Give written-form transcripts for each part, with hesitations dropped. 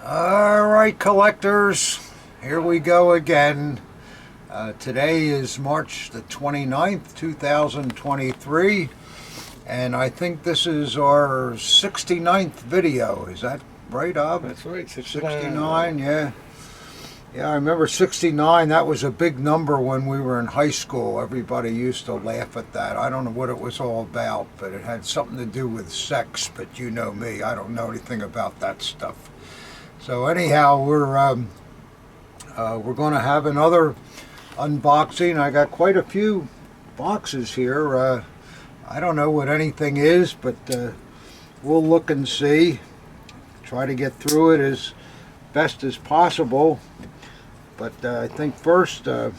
Alright, collectors, here we go again. Today is March the 29th, 2023, and I think this is our 69th video. Is that right, Ob? That's right, 69, yeah. Yeah, I remember 69, that was a big number when we were in high school. Everybody used to laugh at that. I don't know what it was all about, but it had something to do with sex, but you know me, I don't know anything about that stuff. So anyhow, we're going to have another unboxing. I got quite a few boxes here. I don't know what anything is, but we'll look and see. Try to get through it as best as possible. But I think first, I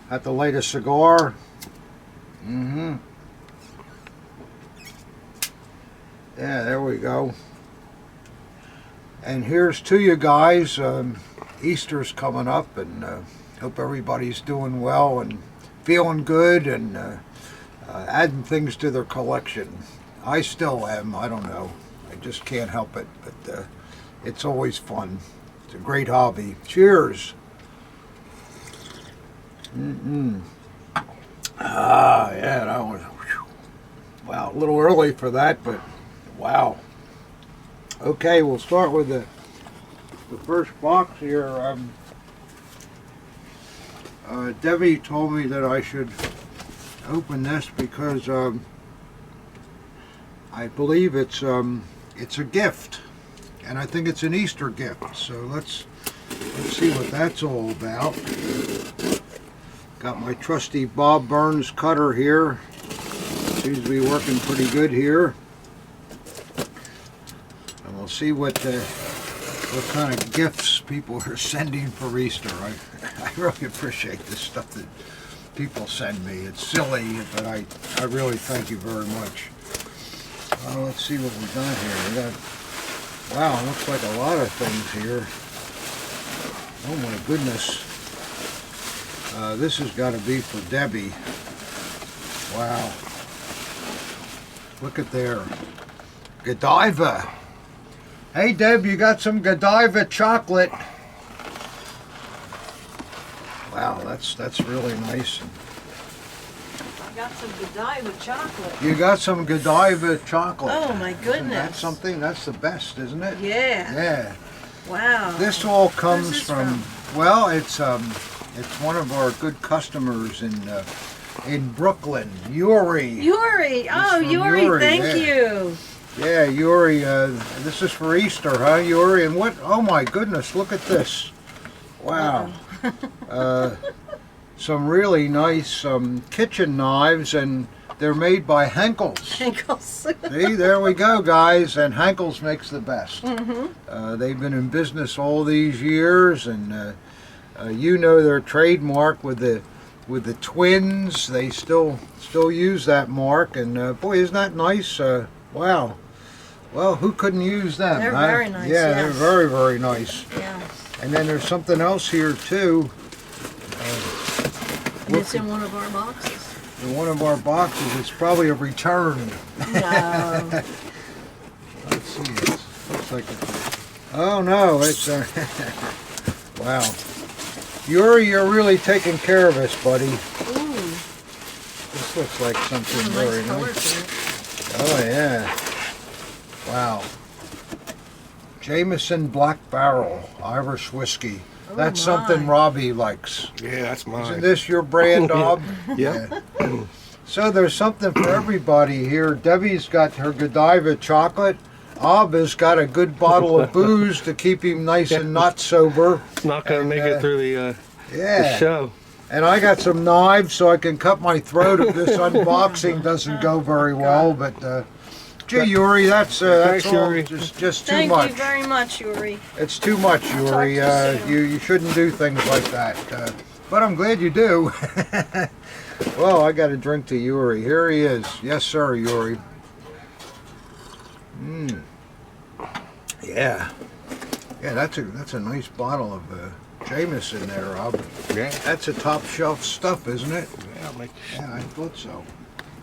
have to light a cigar. Yeah, there we go. And here's to you guys. Easter's coming up, and hope everybody's doing well and feeling good and adding things to their collection. I still am. I don't know. I just can't help it. But it's always fun. It's a great hobby. Cheers. Ah, yeah, that was, whew. Wow, a little early for that, but wow. Okay, we'll start with the first box here. Debbie told me that I should open this because I believe it's a gift, and I think it's an Easter gift. So let's see what that's all about. Got my trusty Bob Burns cutter here. Seems to be working pretty good here. And we'll see what kind of gifts people are sending for Easter. I really appreciate this stuff that people send me. It's silly, but I really thank you very much. Let's see what we got here. We got, wow, looks like a lot of things here. Oh my goodness. This has got to be for Debbie. Wow. Look at there. Godiva. Hey Deb, you got some Godiva chocolate. Wow, that's really nice. I got some Godiva chocolate. You got some Godiva chocolate. Oh my goodness. Isn't that something? That's the best, isn't it? Yeah. Yeah. Wow. This all comes Where's this from, well, it's one of our good customers in Brooklyn, Yuri. Yuri. Oh, Yuri, thank you. Yeah, Yuri, this is for Easter, huh, Yuri? And what, oh my goodness, look at this. Wow. Some really nice kitchen knives, and they're made by Henkel's. Henkel's. See, there we go, guys, and Henkel's makes the best. They've been in business all these years, and you know their trademark with the twins. They still use that mark, and boy, isn't that nice? Wow. Well, who couldn't use them? They're very nice. Yeah, yes. they're very, very nice. Yeah. And then there's something else here too. And it's in one of our boxes. In one of our boxes. It's probably a return. No. Let's see. It looks like oh no, it's wow. Yuri, you're really taking care of us, buddy. Ooh. This looks like something Nice very color nice. to it. Oh yeah. Wow. Jameson Black Barrel Irish whiskey. Oh, That's my. something Robbie likes. Yeah, that's mine. Isn't this your brand, Bob? Yeah. So there's something for everybody here. Debbie's got her Godiva chocolate. Ob has got a good bottle of booze to keep him nice and not sober. It's not going to make it through the show. And I got some knives so I can cut my throat if this unboxing doesn't go very well. But gee, Yuri, that's all Yuri. just too Thank much. you very much, Yuri. It's too much, Yuri. You shouldn't do things like that. But I'm glad you do. Well, I got a drink to Yuri. Here he is. Yes, sir, Yuri. Yeah. Yeah, that's a nice bottle of Jameson there, Rob. Yeah. That's a top shelf stuff, isn't it? Yeah, Yeah, I thought so.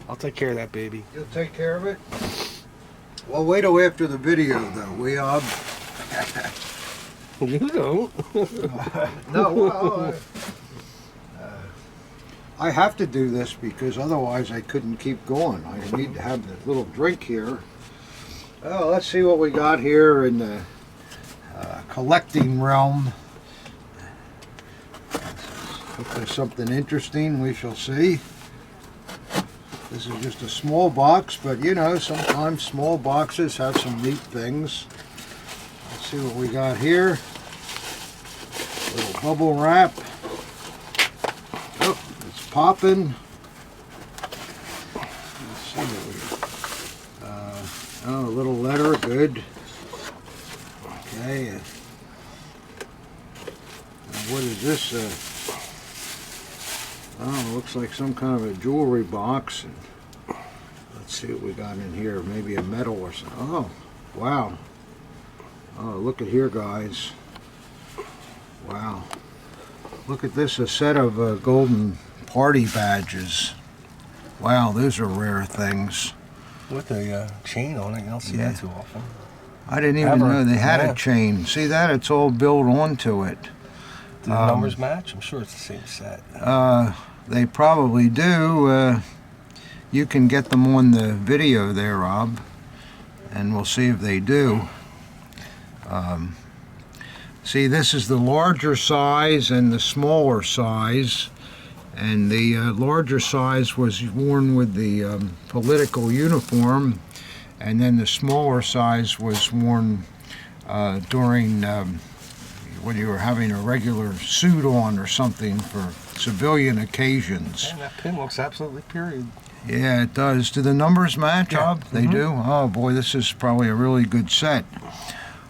I'll take care of that baby. You'll take care of it? Well, wait till after the video, though. You don't. No, well, I have to do this because otherwise I couldn't keep going. I need to have this little drink here. Oh, let's see what we got here in the collecting realm. If there's something interesting, we shall see. This is just a small box, but you know, sometimes small boxes have some neat things. Let's see what we got here. Little bubble wrap. Oh, it's popping. Let's see what we oh, a little letter, good. Okay. What is this? Oh, it looks like some kind of a jewelry box. Let's see what we got in here. Maybe a medal or something. Oh, wow. Oh, look at here, guys. Wow. Look at this, a set of golden party badges. Wow, those are rare things. With a chain on it, you don't see that too often. I didn't even know they had a chain. See that? It's all built onto it. Do the numbers match? I'm sure it's the same set. They probably do. You can get them on the video there, Rob, and we'll see if they do. See, this is the larger size and the smaller size, and the larger size was worn with the political uniform, and then the smaller size was worn during when you were having a regular suit on or something for civilian occasions. And that pin looks absolutely period. Yeah, it does. Do the numbers match, Rob? They do? Oh boy, this is probably a really good set.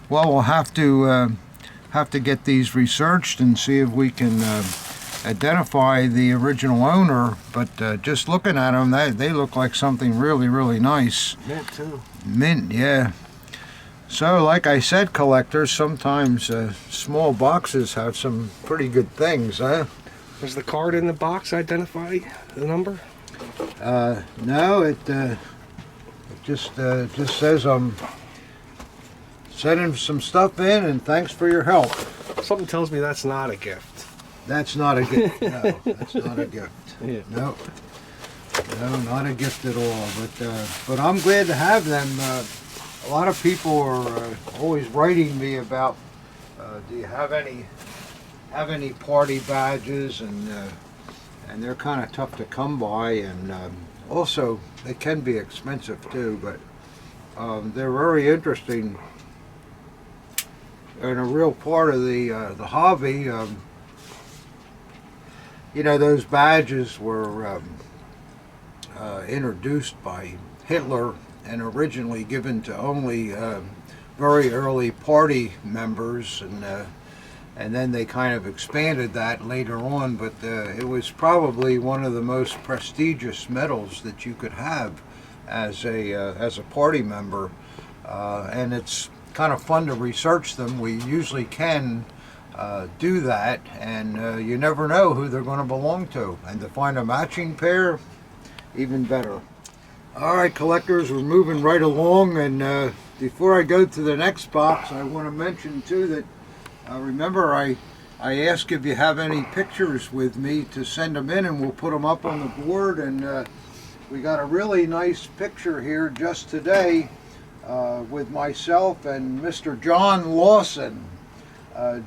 Well, we'll have to get these researched and see if we can identify the original owner, but just looking at them, they look like something really, really nice. Mint too. Mint, yeah. So, like I said, collectors, sometimes small boxes have some pretty good things, huh? Does the card in the box identify the number? No, it just says I'm sending some stuff in and thanks for your help. Something tells me that's not a gift. That's not a gift. No, that's not a gift. Yeah. No, not a gift at all. But I'm glad to have them. A lot of people are always writing me about, do you have any party badges, and they're kind of tough to come by, and also they can be expensive too, but they're very interesting and a real part of the hobby. You know, those badges were introduced by Hitler and originally given to only very early party members, and then they kind of expanded that later on, but it was probably one of the most prestigious medals that you could have as a party member, and it's kind of fun to research them. We usually can do that, and you never know who they're going to belong to, and to find a matching pair, even better. All right, collectors, we're moving right along, and before I go to the next box, I want to mention too that remember I asked if you have any pictures with me to send them in, and we'll put them up on the board, and we got a really nice picture here just today with myself and Mr. John Lawson.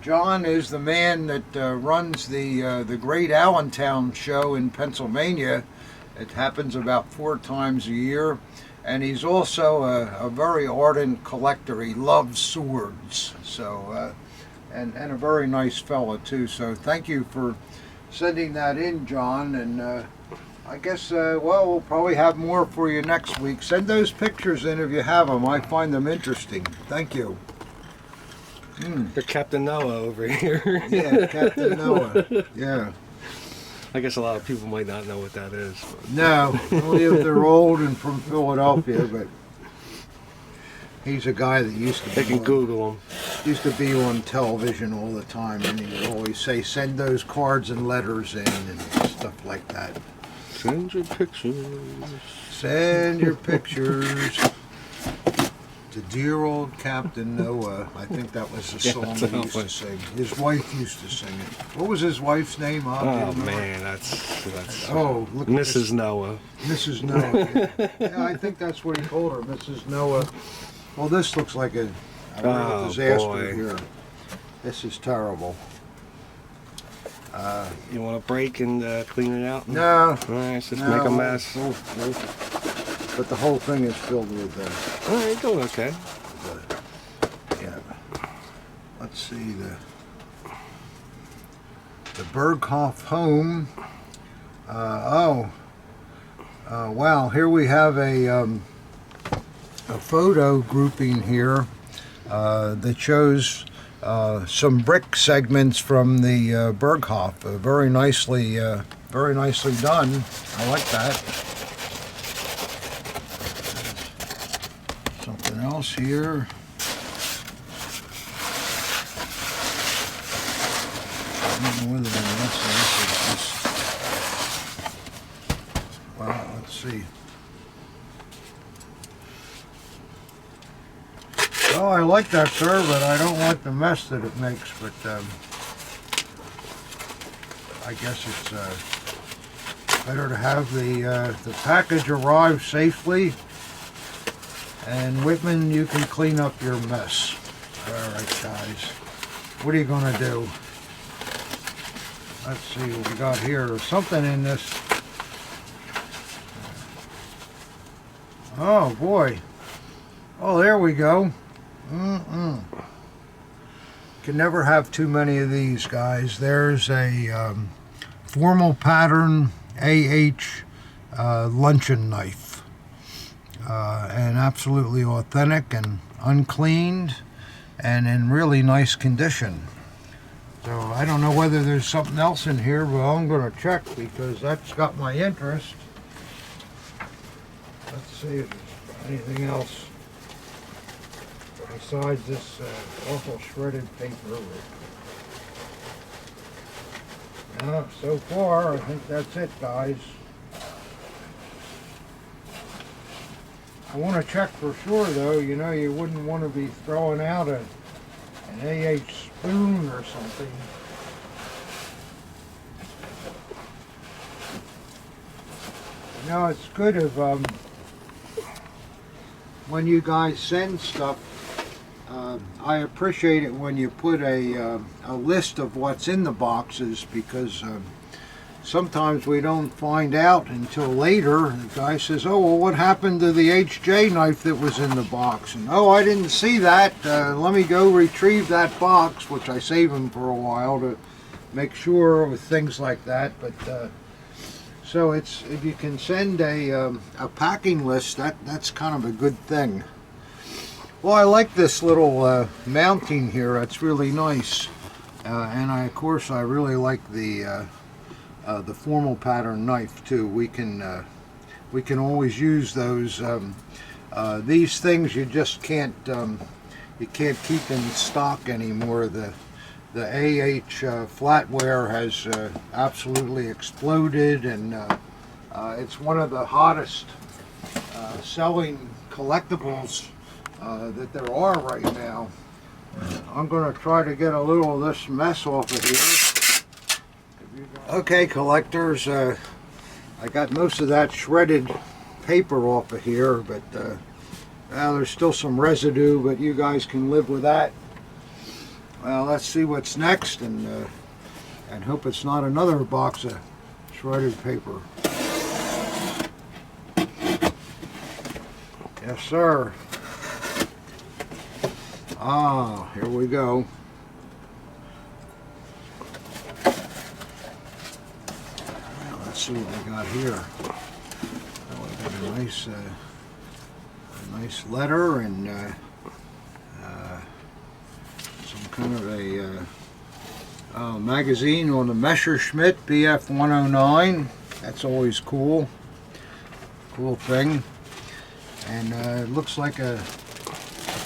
John is the man that runs the Great Allentown show in Pennsylvania. It happens about 4 times a year, and he's also a very ardent collector. He loves swords, so and a very nice fella too. So thank you for sending that in, John, and I guess well, we'll probably have more for you next week. Send those pictures in if you have them. I find them interesting. Thank you. You're Captain Noah over here. Yeah, Captain Noah. Yeah. I guess a lot of people might not know what that is. No, only if they're old and from Philadelphia, but he's a guy that used to They can Google them. used to be on television all the time, and he would always say, send those cards and letters in and stuff like that. Send your pictures. Send your pictures. To dear old Captain Noah. I think that was the Yeah, song that's he how used to it- sing. His wife used to sing it. What was his wife's name? Oh man, that's Oh, look at Mrs. this. Noah. Mrs. Noah. Yeah, I think that's what he called her, Mrs. Noah. Well, this looks like a real Oh, disaster boy. here. This is terrible. You want to break and clean it out? No. All right, let's just no, make a mess. no, no. But the whole thing is filled with All right, doing okay. yeah. Let's see the Berghoff home. Wow, here we have a photo grouping here that shows some brick segments from the Berghoff. Very nicely done. I like that. Something else here. I don't know whether that's this. Well, let's see. Oh, I like that, sir, but I don't like the mess that it makes. But I guess it's better to have the package arrive safely. And Whitman, you can clean up your mess. All right, guys. What are you gonna do? Let's see what we got here. There's something in this. Oh boy. Oh, there we go. Can never have too many of these, guys. There's a formal pattern AH luncheon knife, and absolutely authentic and uncleaned, and in really nice condition. So I don't know whether there's something else in here, but I'm going to check because that's got my interest. Let's see if there's anything else besides this awful shredded paper. So far, I think that's it, guys. I want to check for sure, though. You know, you wouldn't want to be throwing out an AH spoon or something. You know, it's good if when you guys send stuff, I appreciate it when you put a list of what's in the boxes, because sometimes we don't find out until later. The guy says, oh, well, what happened to the HJ knife that was in the box? And, oh, I didn't see that. Let me go retrieve that box, which I save them for a while to make sure with things like that. But so it's, if you can send a packing list, that's kind of a good thing. Well, I like this little mounting here. That's really nice. And of course, I really like the formal pattern knife too. We can always use those. These things you just can't you can't keep in stock anymore. The AH flatware has absolutely exploded, and it's one of the hottest selling collectibles that there are right now. I'm going to try to get a little of this mess off of here. Okay, collectors, I got most of that shredded paper off of here, but well, there's still some residue, but you guys can live with that. Well, let's see what's next, and hope it's not another box of shredded paper. Yes, sir. Ah, here we go. Well, let's see what we got here. Oh, we got a nice letter and some kind of a magazine on the Messerschmitt BF 109. That's always cool. Cool thing. And it looks like a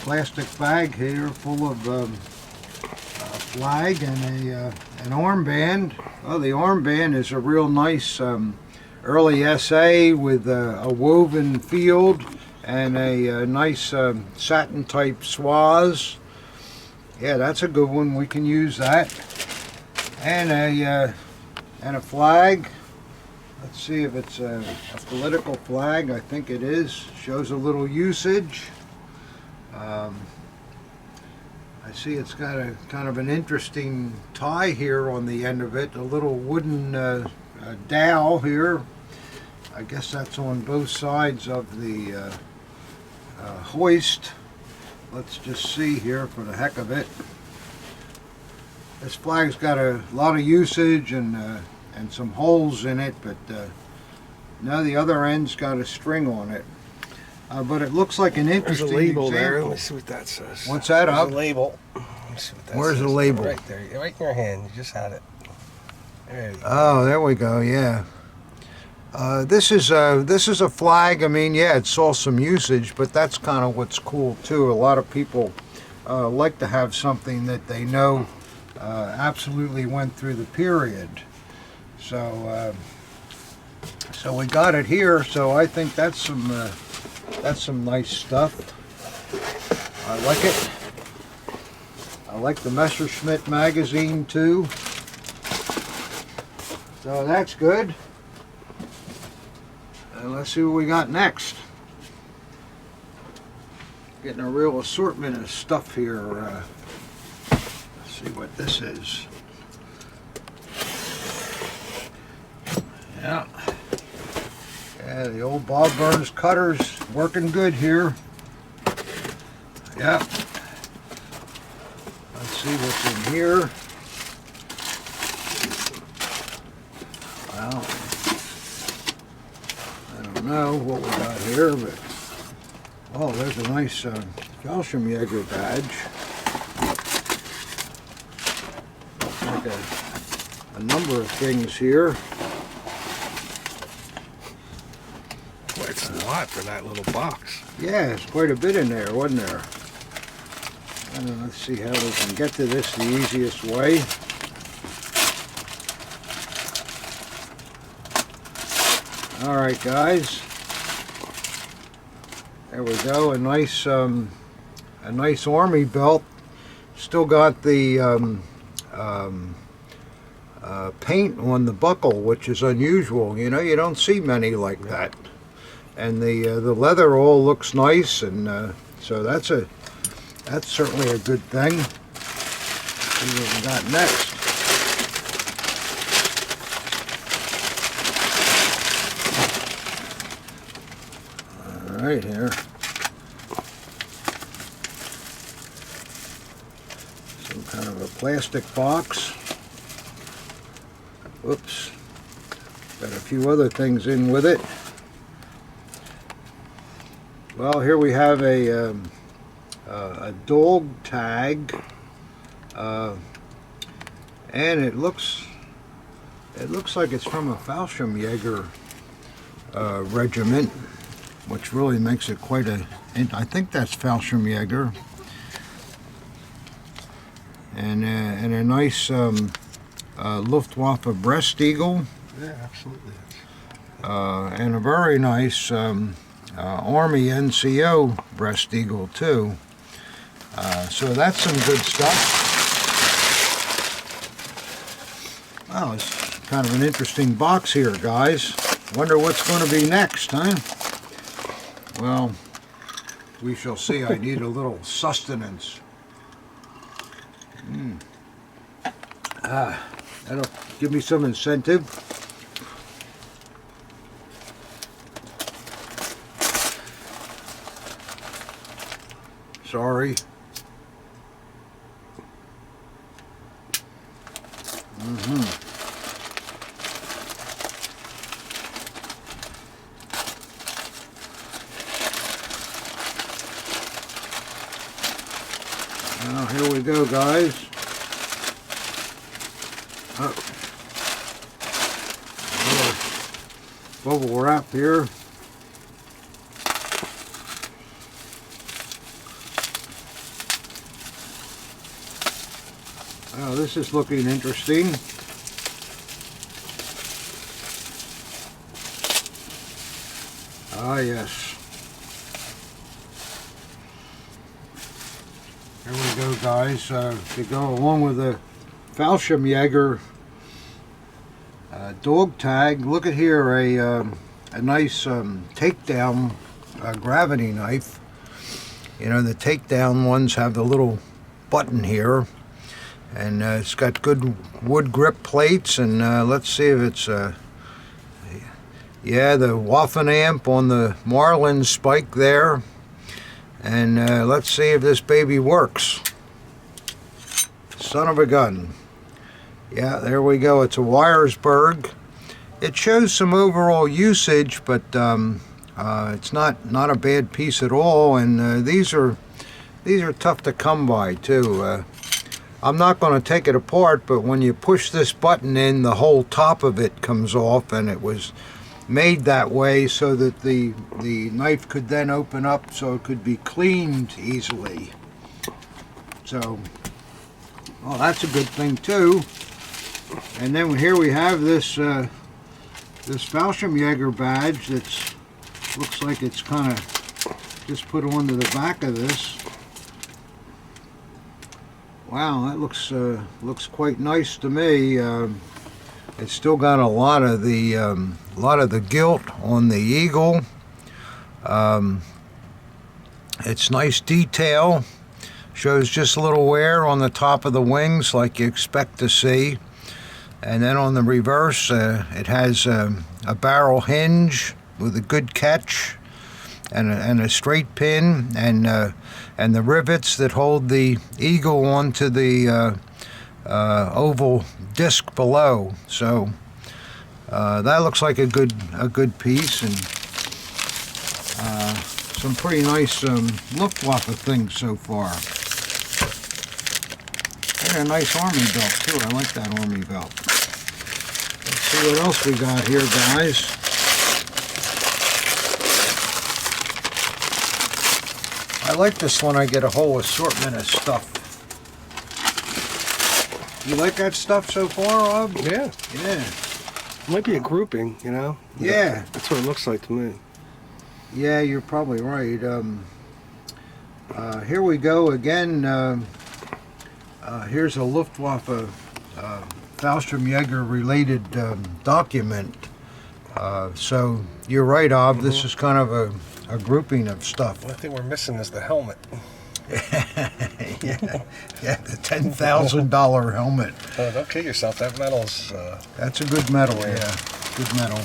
plastic bag here full of a flag and an armband. Oh, the armband is a real nice early SA with a woven field and a nice satin type swaz. Yeah, that's a good one. We can use that. And a flag. Let's see if it's a political flag. I think it is. Shows a little usage. I see it's got a kind of an interesting tie here on the end of it. A little wooden dowel here. I guess that's on both sides of the hoist. Let's just see here for the heck of it. This flag's got a lot of usage and some holes in it, but now the other end's got a string on it. But it looks like an There's a interesting label there. example. Let me see what that says. What's that There's up? a label. Let me see what that Where's says. the label? Right there. Right in your hand. You just had it. There you go. Oh, there we go. Yeah. This is a flag. I mean, yeah, it saw some usage, but that's kind of what's cool too. A lot of people like to have something that they know absolutely went through the period. So we got it here. So I think that's some nice stuff. I like it. I like the Messerschmitt magazine too. So that's good. And let's see what we got next. Getting a real assortment of stuff here. Let's see what this is. Yeah. Yeah, the old Bob Burns cutters working good here. Yeah. Let's see what's in here. Well, I don't know what we got here, but oh, there's a nice Fallschirmjäger badge. Looks like a number of things here. Boy, it's a lot for that little box. Yeah, it's quite a bit in there, wasn't there? Let's see how we can get to this the easiest way. All right, guys. There we go. A nice army belt. Still got the paint on the buckle, which is unusual. You know, you don't see many like that. And the leather all looks nice, and so that's certainly a good thing. Let's see what we got next. All right, here. Some kind of a plastic box. Whoops. Got a few other things in with it. Well, here we have a dog tag, and it looks like it's from a Fallschirmjäger regiment, which really makes it quite a. I think that's Fallschirmjäger, and a nice Luftwaffe breast eagle. Yeah, absolutely. And a very nice Army NCO breast eagle too. So that's some good stuff. Wow, it's kind of an interesting box here, guys. Wonder what's going to be next, huh? Well, we shall see. I need a little sustenance. That'll give me some incentive. Sorry. Now here we go, guys. Oh. Bubble wrap here. Oh, this is looking interesting. Ah, yes. Here we go, guys. To go along with the Fallschirmjäger dog tag. Look at here, a nice takedown gravity knife. You know, the takedown ones have the little button here, and it's got good wood grip plates. And let's see if it's yeah, the Waffen amp on the Marlin spike there. And let's see if this baby works. Son of a gun. Yeah, there we go. It's a Wiersberg. It shows some overall usage, but it's not a bad piece at all. And these are tough to come by too. I'm not going to take it apart, but when you push this button in, the whole top of it comes off, and it was made that way so that the knife could then open up so it could be cleaned easily. So, well, that's a good thing too. And then here we have this this Fallschirmjäger badge that's looks like it's kind of just put onto the back of this. Wow, that looks quite nice to me. It's still got a lot of the gilt on the eagle. It's nice detail. Shows just a little wear on the top of the wings, like you expect to see. And then on the reverse, it has a barrel hinge with a good catch, and a straight pin, and the rivets that hold the eagle onto the oval disc below. So that looks like a good piece, and some pretty nice Luftwaffe things so far. And a nice army belt too. I like that army belt. Let's see what else we got here, guys. I like this one. I get a whole assortment of stuff. You like that stuff so far, Rob? Yeah. Yeah. Might be a grouping, you know? Yeah. That's what it looks like to me. Yeah, you're probably right. Here we go again. Here's a Luftwaffe Fallschirmjäger related document. So you're right, Ob. This is kind of a grouping of stuff. What I think we're missing is the helmet. yeah, the $10,000 helmet. Don't kill yourself. That metal's... That's a good metal, yeah. Good metal.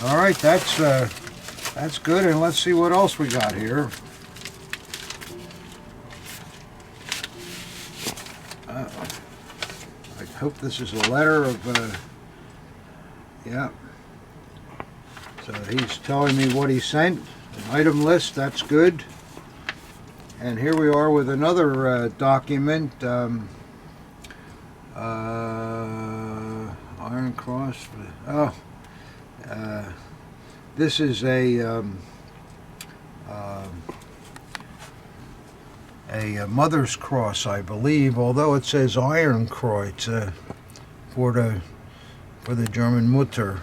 All right, that's good. And let's see what else we got here. I hope this is a letter of... yeah. So he's telling me what he sent. An item list, that's good. And here we are with another document. Iron Cross. Oh, this is a Mother's Cross, I believe. Although it says Iron Kreuz for the German Mutter.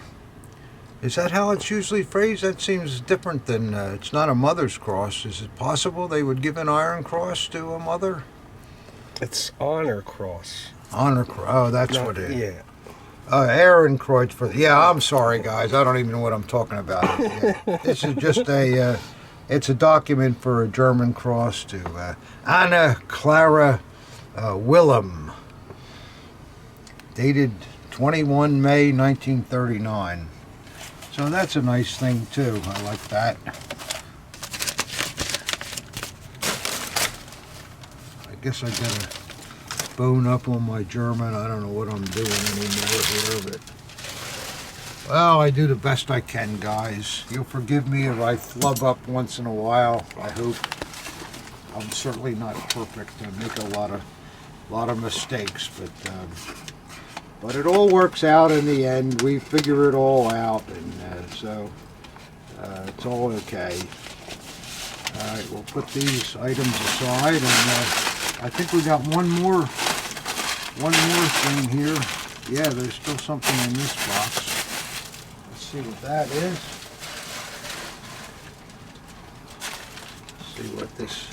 Is that how it's usually phrased? That seems different than, it's not a Mother's Cross. Is it possible they would give an Iron Cross to a mother? It's Honor Cross. Honor Cross, oh, that's what it is. Yeah. Aaron Kreuz for, yeah, I'm sorry, guys. I don't even know what I'm talking about. Yeah. This is just it's a document for a German cross to Anna Clara Willem, dated 21 May 1939. So that's a nice thing too. I like that. I guess I gotta bone up on my German. I don't know what I'm doing anymore here, but well, I do the best I can, guys. You'll forgive me if I flub up once in a while. I hope. I'm certainly not perfect. I make a lot of mistakes, but it all works out in the end. We figure it all out, and so it's all okay. All right, we'll put these items aside, and I think we got one more thing here. Yeah, there's still something in this box. Let's see what that is. Let's see what this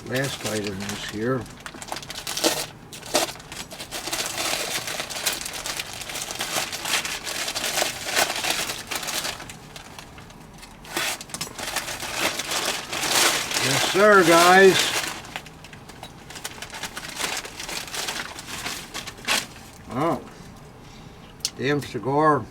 Last item is here. Yes, sir, guys. Oh, damn cigar.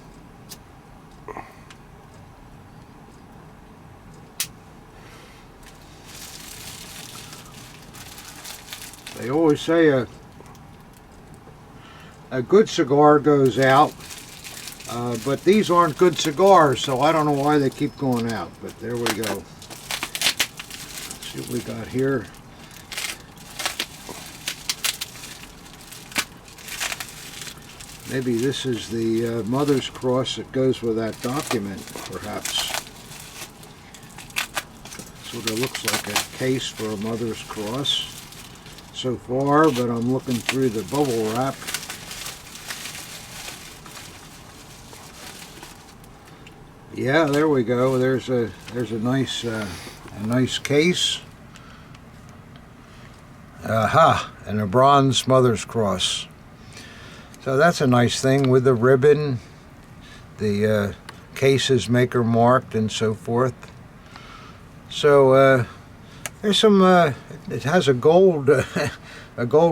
They always say a good cigar goes out, but these aren't good cigars, so I don't know why they keep going out, but there we go. Let's see what we got here. Maybe this is the Mother's Cross that goes with that document, perhaps. Sort of looks like a case for a Mother's Cross so far, but I'm looking through the bubble wrap. Yeah, there we go. There's a nice case. Aha, and a bronze Mother's Cross. So that's a nice thing with the ribbon. The case is maker marked and so forth. So there's some. It has a gold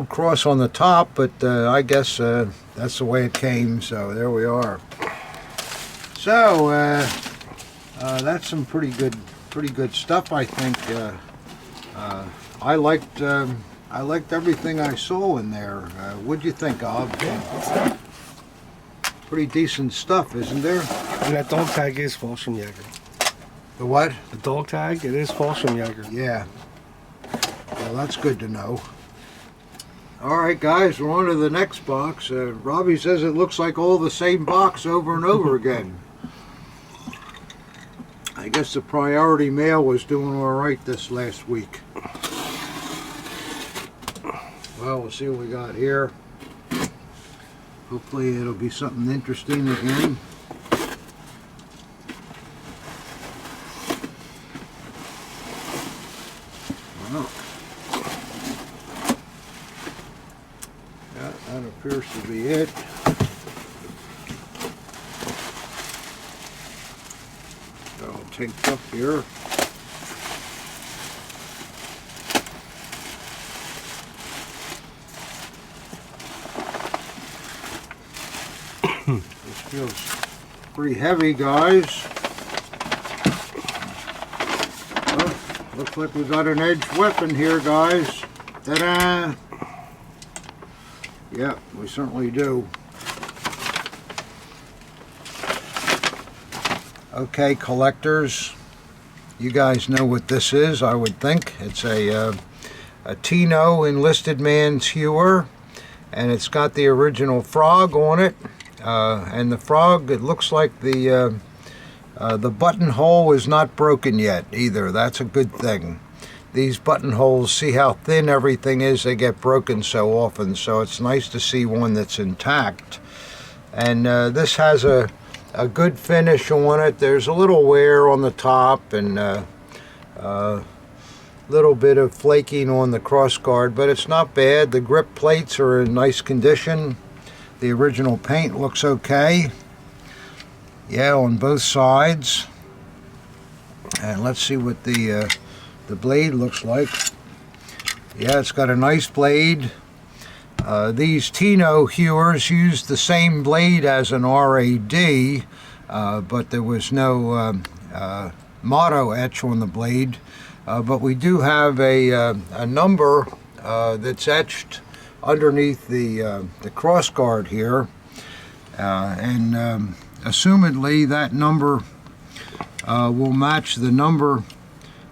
cross on the top, but I guess that's the way it came. So there we are. So that's some pretty good stuff, I think. I liked everything I saw in there. What'd you think, Ob? Pretty decent stuff, isn't there? And that dog tag is Jäger. The what? The dog tag, it is Jäger. Yeah. Well, that's good to know. All right, guys, we're on to the next box. Robbie says it looks like all the same box over and over again. I guess the priority mail was doing all right this last week. Well, we'll see what we got here. Hopefully it'll be something interesting again. Well, yeah, that appears to be it. So I'll take up here. This feels pretty heavy, guys. Oh, looks like we got an edged weapon here, guys. Ta-da! Yeah, we certainly do. Okay, collectors, you guys know what this is, I would think. It's a Tino enlisted man's hewer, and it's got the original frog on it. And the frog, it looks like the buttonhole is not broken yet either. That's a good thing. These buttonholes, see how thin everything is, they get broken so often, so it's nice to see one that's intact. And this has a good finish on it. There's a little wear on the top and a little bit of flaking on the cross guard, but it's not bad. The grip plates are in nice condition. The original paint looks okay. Yeah, on both sides. And let's see what the blade looks like. Yeah, it's got a nice blade. These Tino hewers used the same blade as an RAD, but there was no motto etch on the blade. But we do have a number that's etched underneath the cross guard here, and assumedly that number will match the number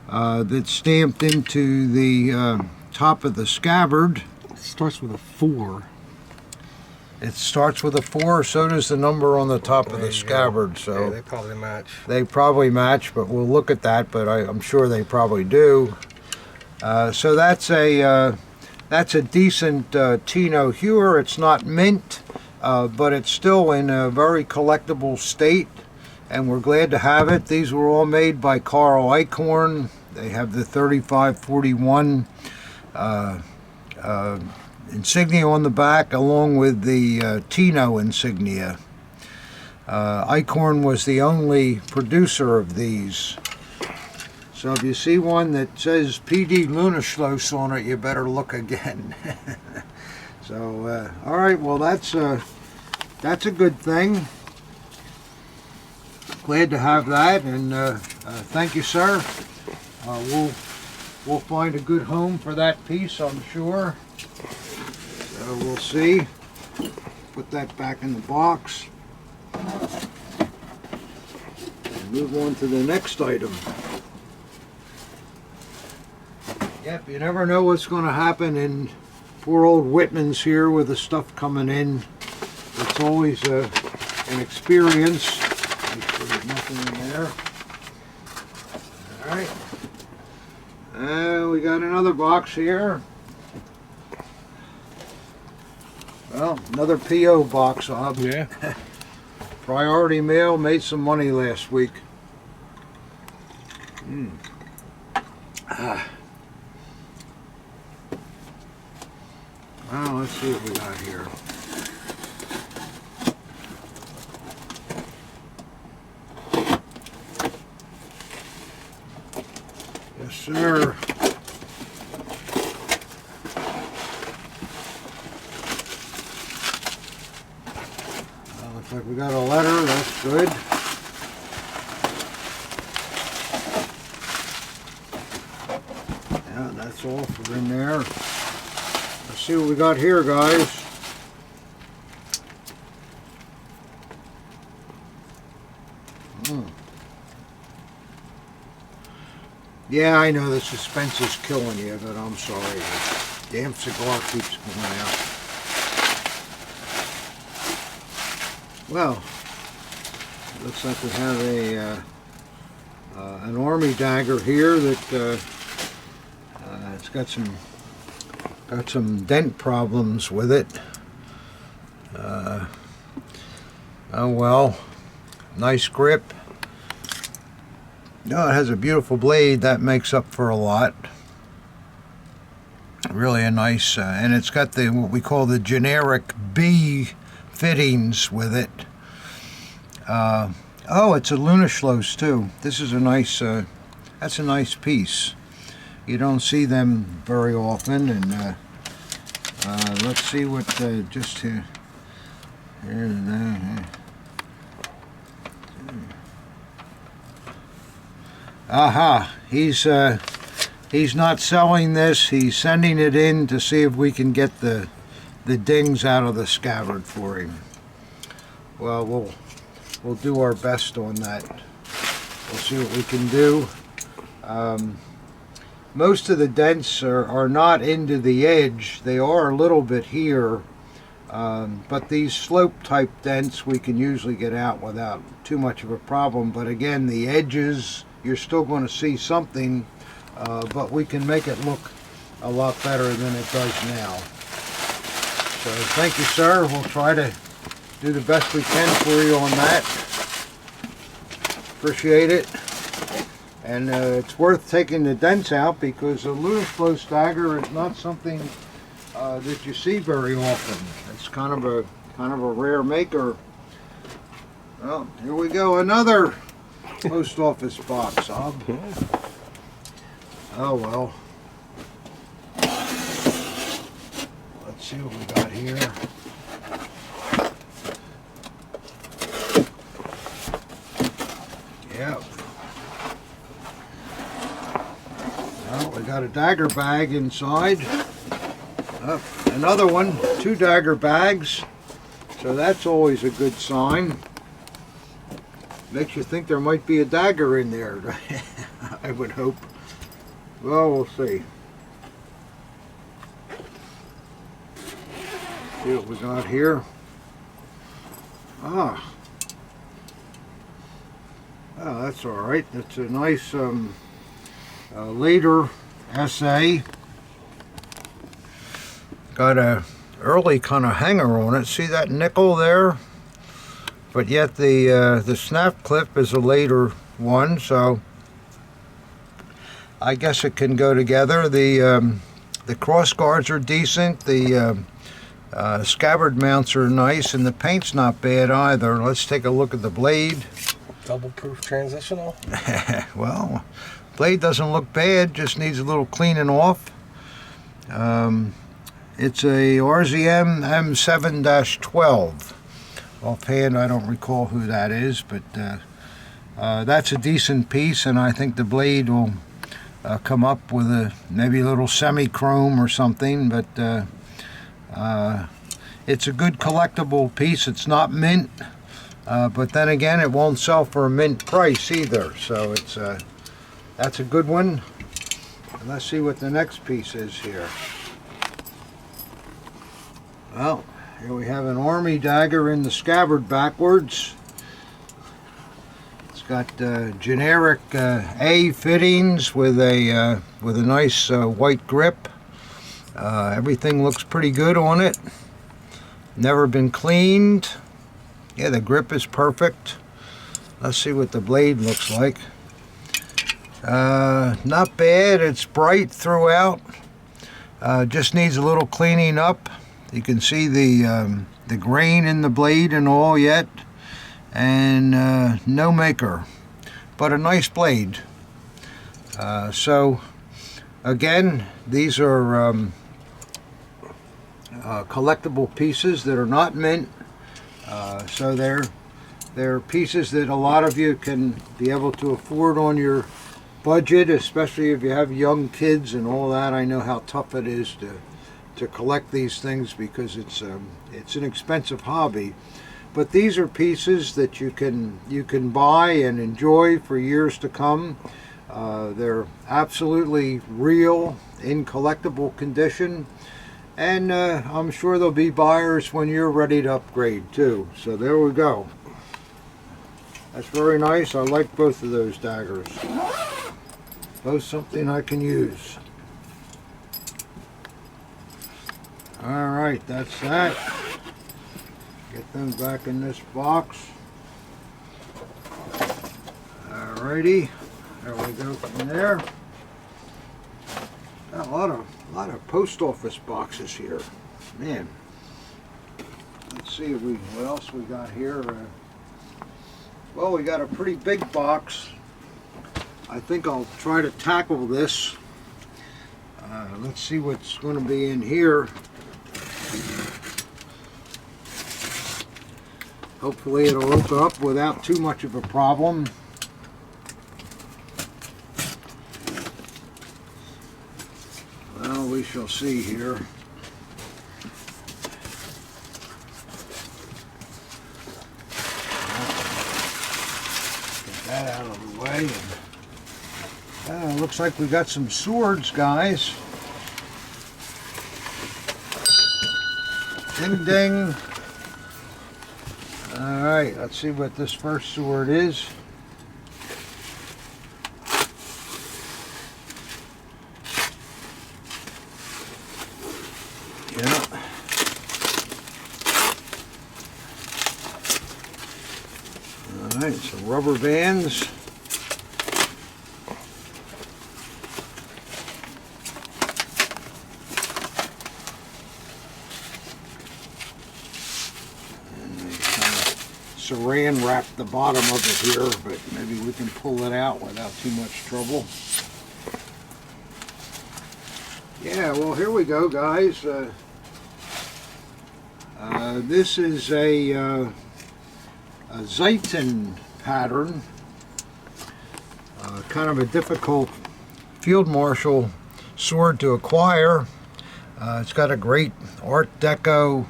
that's stamped into the top of the scabbard. It starts with a 4. It starts with a 4, so does the number on the top of the scabbard. So yeah, they probably match. They probably match, but we'll look at that, but I'm sure they probably do. So that's a decent Tino hewer. It's not mint, but it's still in a very collectible state, and we're glad to have it. These were all made by Carl Eichhorn. They have the 3541 insignia on the back, along with the Tino insignia. Eichhorn was the only producer of these. So if you see one that says PD Lunaschloss on it, you better look again. So, all right, well, that's a good thing. Glad to have that, and thank you, sir. We'll find a good home for that piece, I'm sure. So we'll see. Put that back in the box. And move on to the next item. Yep, you never know what's going to happen in poor old Whitman's here with the stuff coming in. It's always an experience. Make sure there's nothing in there. Alright. We got another box here. Well, another P.O. box, Bob. Yeah. Priority mail, made some money last week. Well, let's see what we got here. Yes, sir. Looks like we got a letter. That's good. Yeah, that's all for in there. Let's see what we got here, guys. Yeah, I know the suspense is killing you, but I'm sorry. The damn cigar keeps going out. Well, looks like we have an army dagger here that it's got some dent problems with it. Oh well, nice grip. No, it has a beautiful blade. That makes up for a lot. Really a nice, and it's got the what we call the generic B fittings with it. Oh, it's a Lunaschloss too. This is a nice, that's a nice piece. You don't see them very often, and let's see what just here. Aha, he's not selling this. He's sending it in to see if we can get the dings out of the scabbard for him. Well, we'll do our best on that. We'll see what we can do. Most of the dents are not into the edge. They are a little bit here, but these slope type dents we can usually get out without too much of a problem. But again, the edges, you're still going to see something, but we can make it look a lot better than it does now. So thank you, sir. We'll try to do the best we can for you on that. Appreciate it. And it's worth taking the dents out because a Lunaschloss dagger is not something that you see very often. It's kind of a rare maker. Well, here we go, another post office box, Bob. Oh well. Let's see what we got here. Yep. Well, we got a dagger bag inside. Another one, 2 dagger bags. So that's always a good sign. Makes you think there might be a dagger in there. I would hope. Well, we'll see. See what we got here. Ah. Oh, that's all right. That's a nice later essay. Got a early kind of hanger on it. See that nickel there? But yet the snap clip is a later one, so I guess it can go together. The The cross guards are decent. The scabbard mounts are nice, and the paint's not bad either. Let's take a look at the blade. Double proof transitional. Well, blade doesn't look bad, just needs a little cleaning off. It's a RZM M7-12. Offhand, I don't recall who that is, but that's a decent piece, and I think the blade will come up with maybe a little semi-chrome or something, but it's a good collectible piece. It's not mint, but then again, it won't sell for a mint price either, so that's a good one. And let's see what the next piece is here. Well, here we have an army dagger in the scabbard backwards. It's got generic A fittings with a nice white grip. Everything looks pretty good on it. Never been cleaned. Yeah, the grip is perfect. Let's see what the blade looks like. Not bad. It's bright throughout. Just needs a little cleaning up. You can see the grain in the blade and all yet, and no maker, but a nice blade. So again, these are collectible pieces that are not mint. So they're pieces that a lot of you can be able to afford on your budget, especially if you have young kids and all that. I know how tough it is to collect these things because it's an expensive hobby. But these are pieces that you can buy and enjoy for years to come. They're absolutely real, in collectible condition, and I'm sure there'll be buyers when you're ready to upgrade too. So there we go. That's very nice. I like both of those daggers. Both something I can use. Alright, that's that. Get them back in this box. Alrighty, there we go from there. Got a lot of post office boxes here. Man. Let's see what else we got here. Well, we got a pretty big box. I think I'll try to tackle this. Let's see what's going to be in here. Hopefully it'll open up without too much of a problem. Well, we shall see here. Get that out of the way. And, looks like we got some swords, guys. Ding ding. Alright, let's see what this first sword is. Yeah. Alright, so rubber bands. Saran wrapped the bottom of it here, but maybe we can pull it out without too much trouble. Yeah, well, here we go, guys. This is a Zeitzen pattern. Kind of a difficult field marshal sword to acquire. It's got a great Art Deco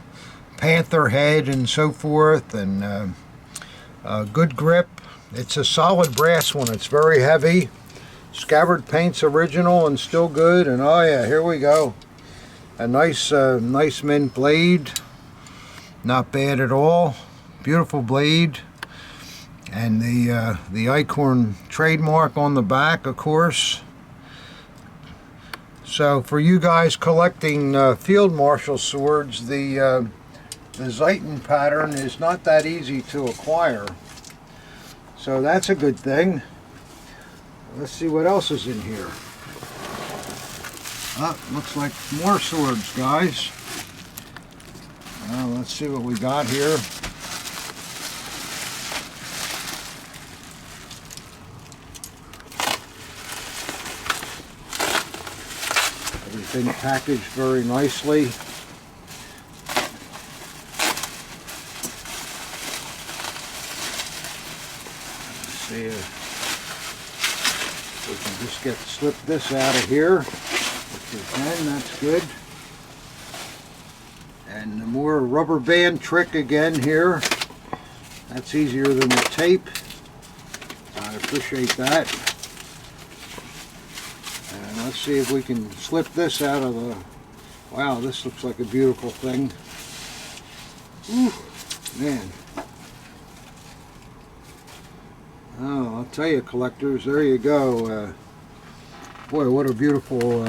panther head and so forth, and good grip. It's a solid brass one. It's very heavy. Scabbard paint's original and still good. And oh yeah, here we go. A nice mint blade. Not bad at all. Beautiful blade. And the Acorn trademark on the back, of course. So for you guys collecting field marshal swords, the Zeitzen pattern is not that easy to acquire. So that's a good thing. Let's see what else is in here. Looks like more swords, guys. Let's see what we got here. Everything packaged very nicely. Let's see if we can just slip this out of here. If we can, that's good. And the more rubber band trick again here. That's easier than the tape. I appreciate that. And let's see if we can slip this out of the... Wow, this looks like a beautiful thing. Whew, man. Oh, I'll tell you, collectors, there you go. Boy, what a beautiful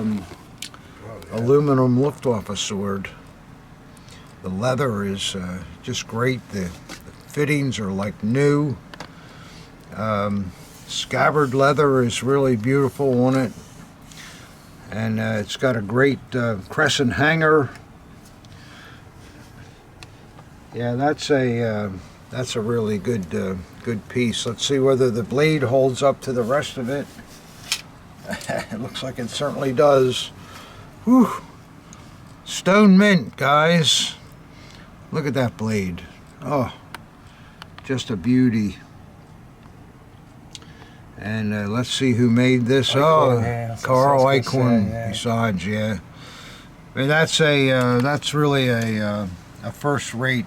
aluminum Luftwaffe sword. The leather is just great. The fittings are like new. Scabbard leather is really beautiful on it. And it's got a great crescent hanger. Yeah, that's a really good piece. Let's see whether the blade holds up to the rest of it. It looks like it certainly does. Whew. Stone mint, guys. Look at that blade. Oh, just a beauty. And let's see who made this. Carl Eichhorn. Besides, yeah. I mean, that's really a first-rate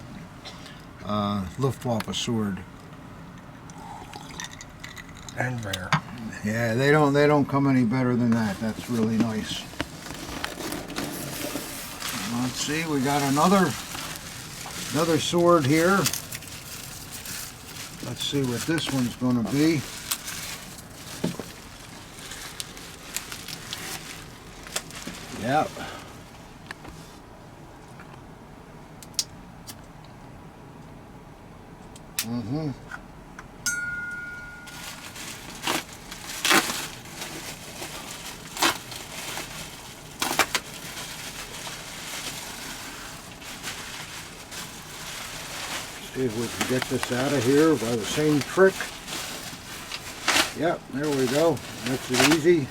Luftwaffe sword. And rare. Yeah, they don't come any better than that. That's really nice. Let's see, we got another sword here. Let's see what this one's going to be. Yep. Mm-hmm. See if we can get this out of here by the same trick. Yep, there we go. Makes it easy.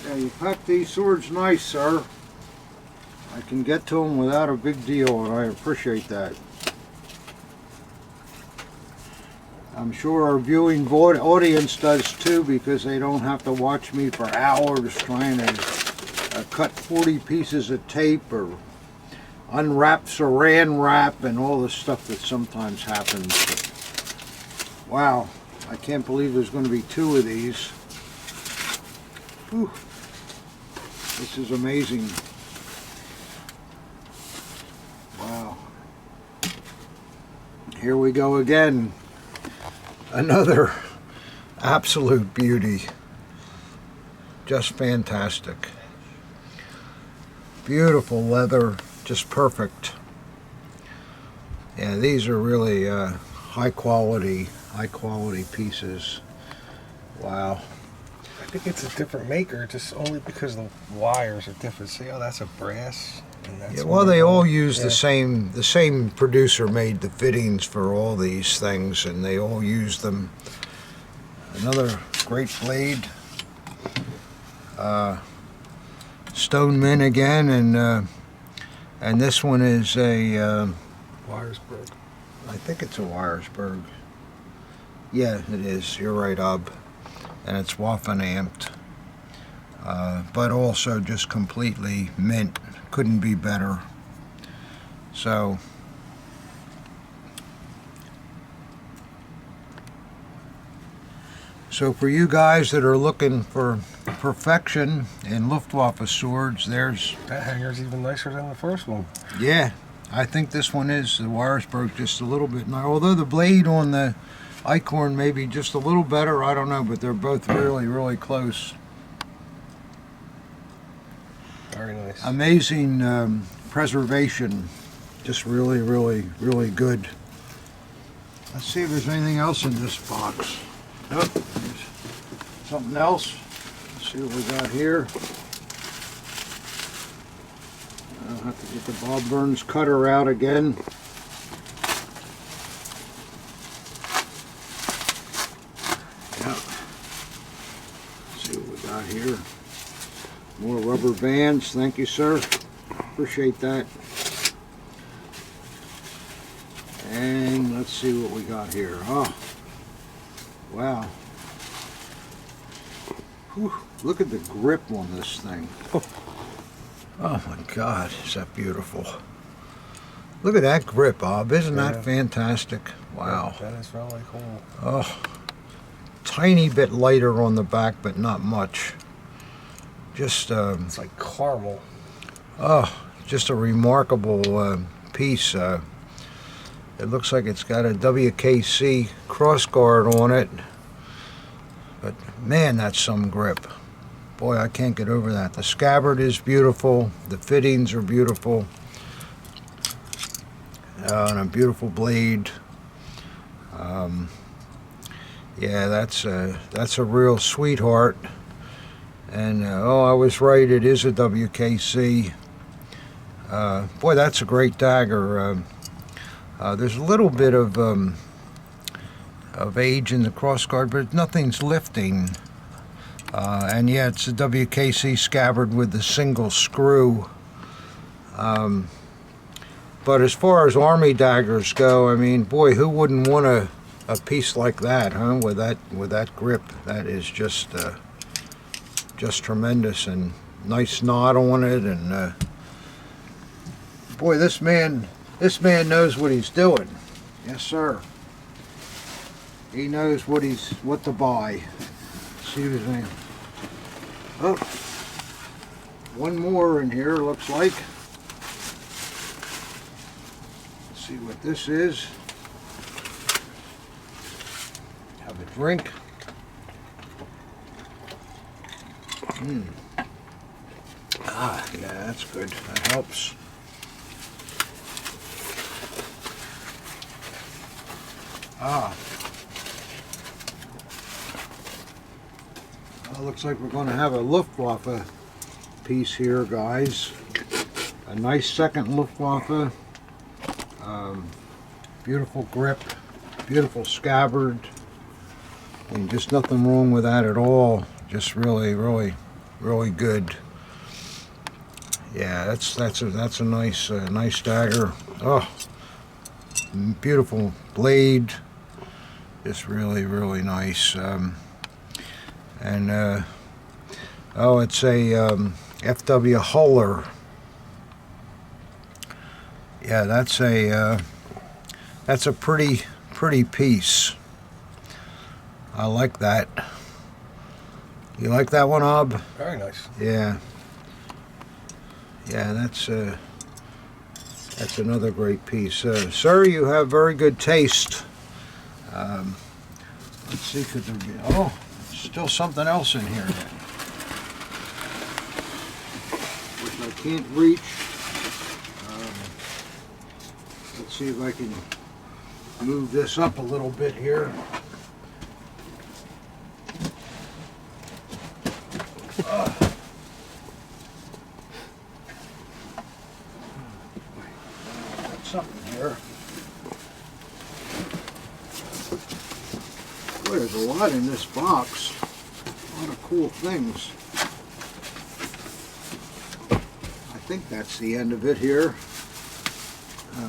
Yeah, you pack these swords nice, sir. I can get to them without a big deal, and I appreciate that. I'm sure our viewing audience does too, because they don't have to watch me for hours trying to cut 40 pieces of tape or unwrap saran wrap and all the stuff that sometimes happens. But, wow, I can't believe there's going to be 2 of these. Whew. This is amazing. Wow. Here we go again. Another absolute beauty. Just fantastic. Beautiful leather. Just perfect. Yeah, these are really high quality pieces. Wow. I think it's a different maker, just only because the wires are different. See how that's a brass? And that's well, they all use the same producer made the fittings for all these things, and they all use them. Another great blade. Stone mint again, and this one is a Wyersburg. I think it's a Wyersburg. Yeah, it is. You're right, Ob. And it's waffen-amped, but also just completely mint. Couldn't be better. So for you guys that are looking for perfection in Luftwaffe swords, there's... That hanger's even nicer than the first one. Yeah, I think this one is, the Wyersburg, just a little bit nicer. Although the blade on the Eichhorn may be just a little better, I don't know, but they're both really, really close. Very nice. Amazing preservation. Just really, really, really good. Let's see if there's anything else in this box. Oh, there's something else. Let's see what we got here. I'll have to get the Bob Burns cutter out again. Yep. See what we got here. More rubber bands. Thank you, sir. Appreciate that. And let's see what we got here. Oh, wow. Whew, look at the grip on this thing. Oh my God, is that beautiful. Look at that grip, Bob. Isn't that fantastic? Wow. That is really cool. Oh, tiny bit lighter on the back, but not much. Just, It's like caramel. oh, just a remarkable piece. It looks like it's got a WKC crossguard on it. But man, that's some grip. Boy, I can't get over that. The scabbard is beautiful. The fittings are beautiful. And a beautiful blade. Yeah, that's a real sweetheart. And oh, I was right. It is a WKC. Boy, that's a great dagger. There's a little bit of age in the crossguard, but nothing's lifting. And yeah, it's a WKC scabbard with the single screw. But as far as army daggers go, I mean, boy, who wouldn't want a piece like that, huh? With that grip, that is just tremendous, and nice knot on it, and boy, this man knows what he's doing. Yes, sir. He knows what to buy. See what I'm saying? Oh, one more in here, looks like. Let's see what this is. Have a drink. Ah, yeah, that's good. That helps. Ah. Well, looks like we're going to have a Luftwaffe piece here, guys. A nice second Luftwaffe. Beautiful grip. Beautiful scabbard. And just nothing wrong with that at all. Just really, really, really good. Yeah, that's a nice nice dagger. Oh, beautiful blade. Just really, really nice. And oh, it's a FW Huller. Yeah, that's a pretty piece. I like that. You like that one, Ob? Very nice. Yeah. Yeah, that's another great piece. Sir, you have very good taste. Let's see, could there be... Oh, still something else in here. Which I can't reach. Let's see if I can move this up a little bit here. Something here. Boy, there's a lot in this box. A lot of cool things. I think that's the end of it here.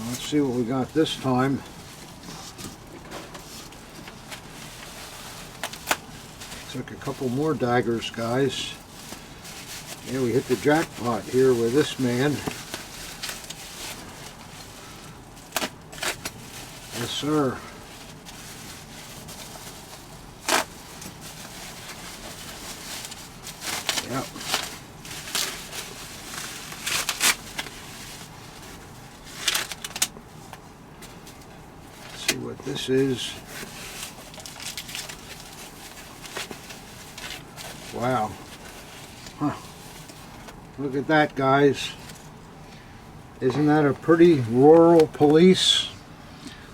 Let's see what we got this time. Took a couple more daggers, guys. Yeah, we hit the jackpot here with this man. Yes, sir. Yep. Let's see what this is. Wow. Huh. Look at that, guys. Isn't that a pretty rural police?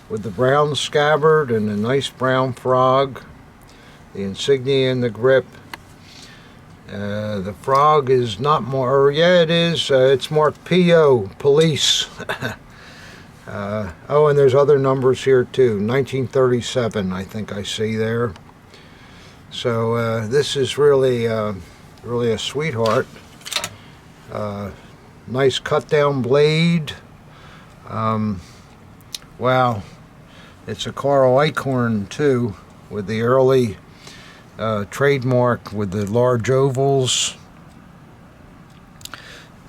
With the brown scabbard and a nice brown frog, the insignia and the grip. The frog is not more, yeah it is, it's marked PO, police. Oh, and there's other numbers here too, 1937 I think I see there. So this is really, really a sweetheart. Nice cut down blade. Wow, it's a Carl Eichhorn too, with the early trademark with the large ovals.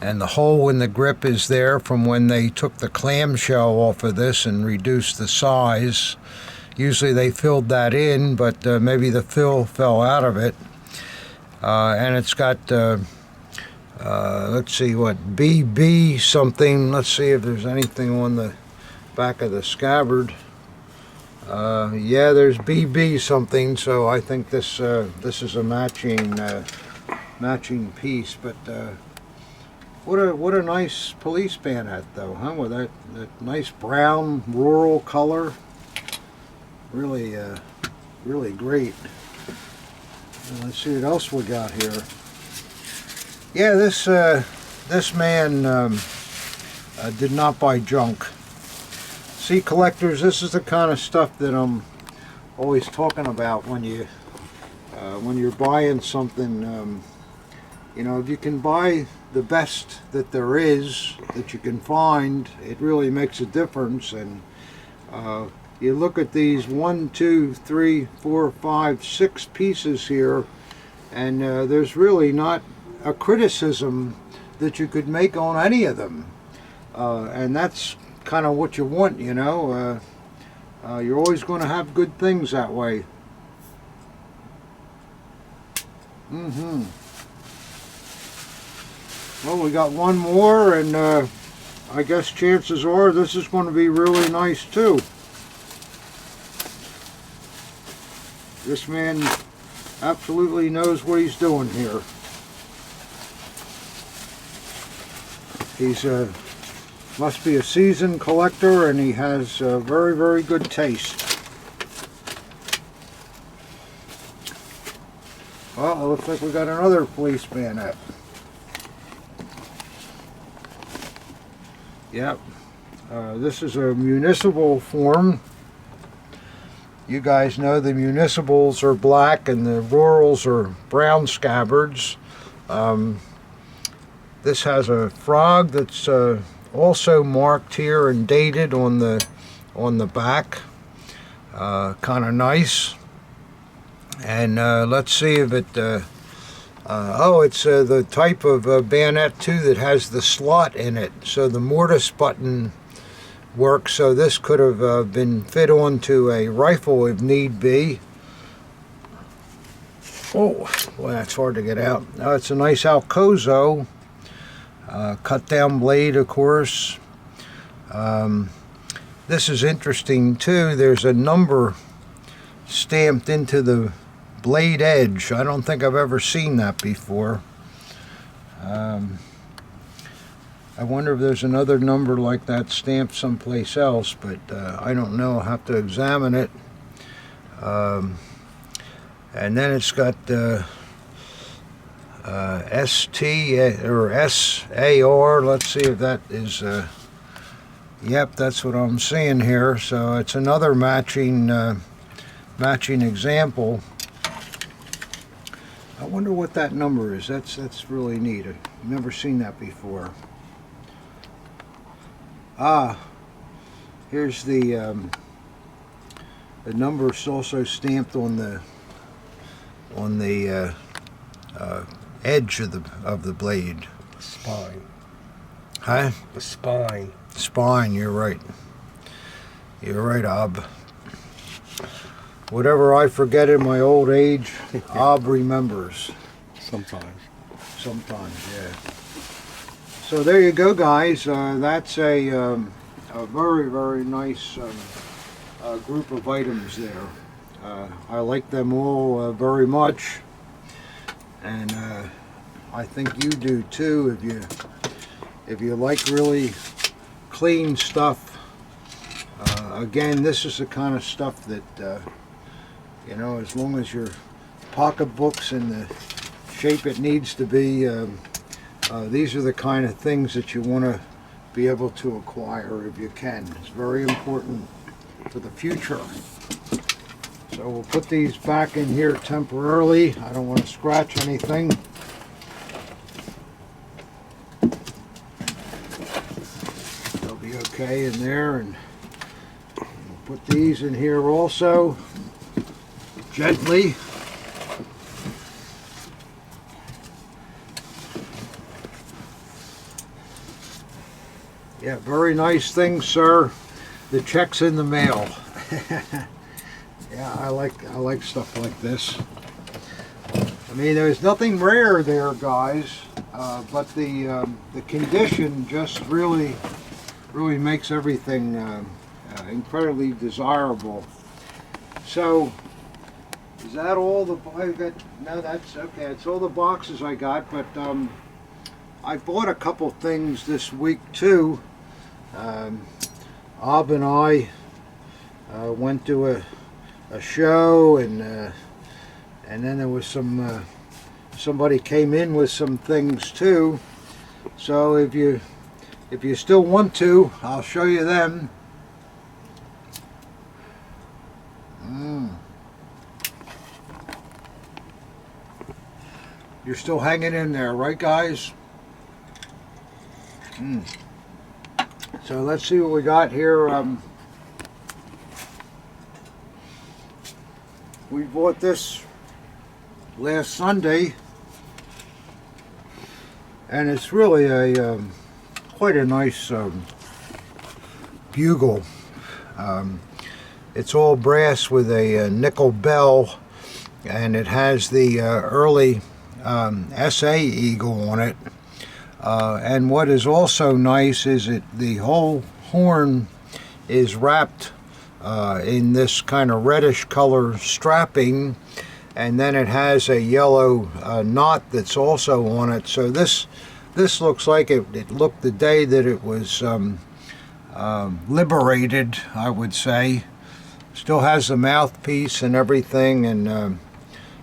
And the hole in the grip is there from when they took the clamshell off of this and reduced the size. Usually they filled that in, but maybe the fill fell out of it. And it's got, let's see, what, BB something. Let's see if there's anything on the back of the scabbard. Yeah, there's BB something, so I think this is a matching piece. But what a nice police bayonet, though, huh? With that nice brown rural color, really really great. Let's see what else we got here. Yeah, this man did not buy junk. See, collectors, this is the kind of stuff that I'm always talking about when you're buying something. You know, if you can buy the best that there is, that you can find, it really makes a difference. And you look at these 1, 2, 3, 4, 5, 6 pieces here, and there's really not a criticism that you could make on any of them. And that's kind of what you want, you know. You're always going to have good things that way. Well, we got one more, and I guess chances are this is going to be really nice too. This man absolutely knows what he's doing here. He's must be a seasoned collector, and he has very, very good taste. Well, it looks like we got another police bayonet. Yep. This is a municipal form. You guys know the municipals are black and the rurals are brown scabbards. This has a frog that's also marked here and dated on the back. Kind of nice. And let's see if it oh, it's the type of bayonet too that has the slot in it, so the mortise button works. So this could have been fit onto a rifle if need be. Oh, well, that's hard to get out. Now it's a nice Alcozo. Cut down blade, of course. This is interesting too. There's a number stamped into the blade edge. I don't think I've ever seen that before. I wonder if there's another number like that stamped someplace else, but I don't know. I'll have to examine it. And then it's got ST or SAR. Let's see if that is. Yep, that's what I'm seeing here. So it's another matching example. I wonder what that number is. That's really neat. I've never seen that before. Ah, here's the number is also stamped on the edge of the blade. Spine. Huh? The spine. Spine, you're right. You're right, Ob. Whatever I forget in my old age, Ob remembers. Sometimes. Sometimes, yeah. So there you go, guys. That's a very, very nice group of items there. I like them all very much, and I think you do too. If you like really clean stuff, again, this is the kind of stuff that you know, as long as your pocketbook's in the shape it needs to be. These are the kind of things that you want to be able to acquire if you can. It's very important for the future. So we'll put these back in here temporarily. I don't want to scratch anything. They'll be okay in there, and we'll put these in here also, gently. Yeah, very nice thing, sir. The check's in the mail. Yeah, I like stuff like this. I mean, there's nothing rare there, guys, but the condition just really makes everything incredibly desirable. So, is that all the I got? No, that's okay. It's all the boxes I got, but I bought a couple things this week too. Ob and I went to a show, and then there was somebody came in with some things too. So if you still want to, I'll show you them. You're still hanging in there, right, guys? So let's see what we got here. We bought this last Sunday, and it's really a quite a nice bugle. It's all brass with a nickel bell, and it has the early SA eagle on it. And what is also nice is the whole horn is wrapped in this kind of reddish color strapping, and then it has a yellow knot that's also on it. So this looks like it looked the day that it was liberated, I would say. Still has the mouthpiece and everything, and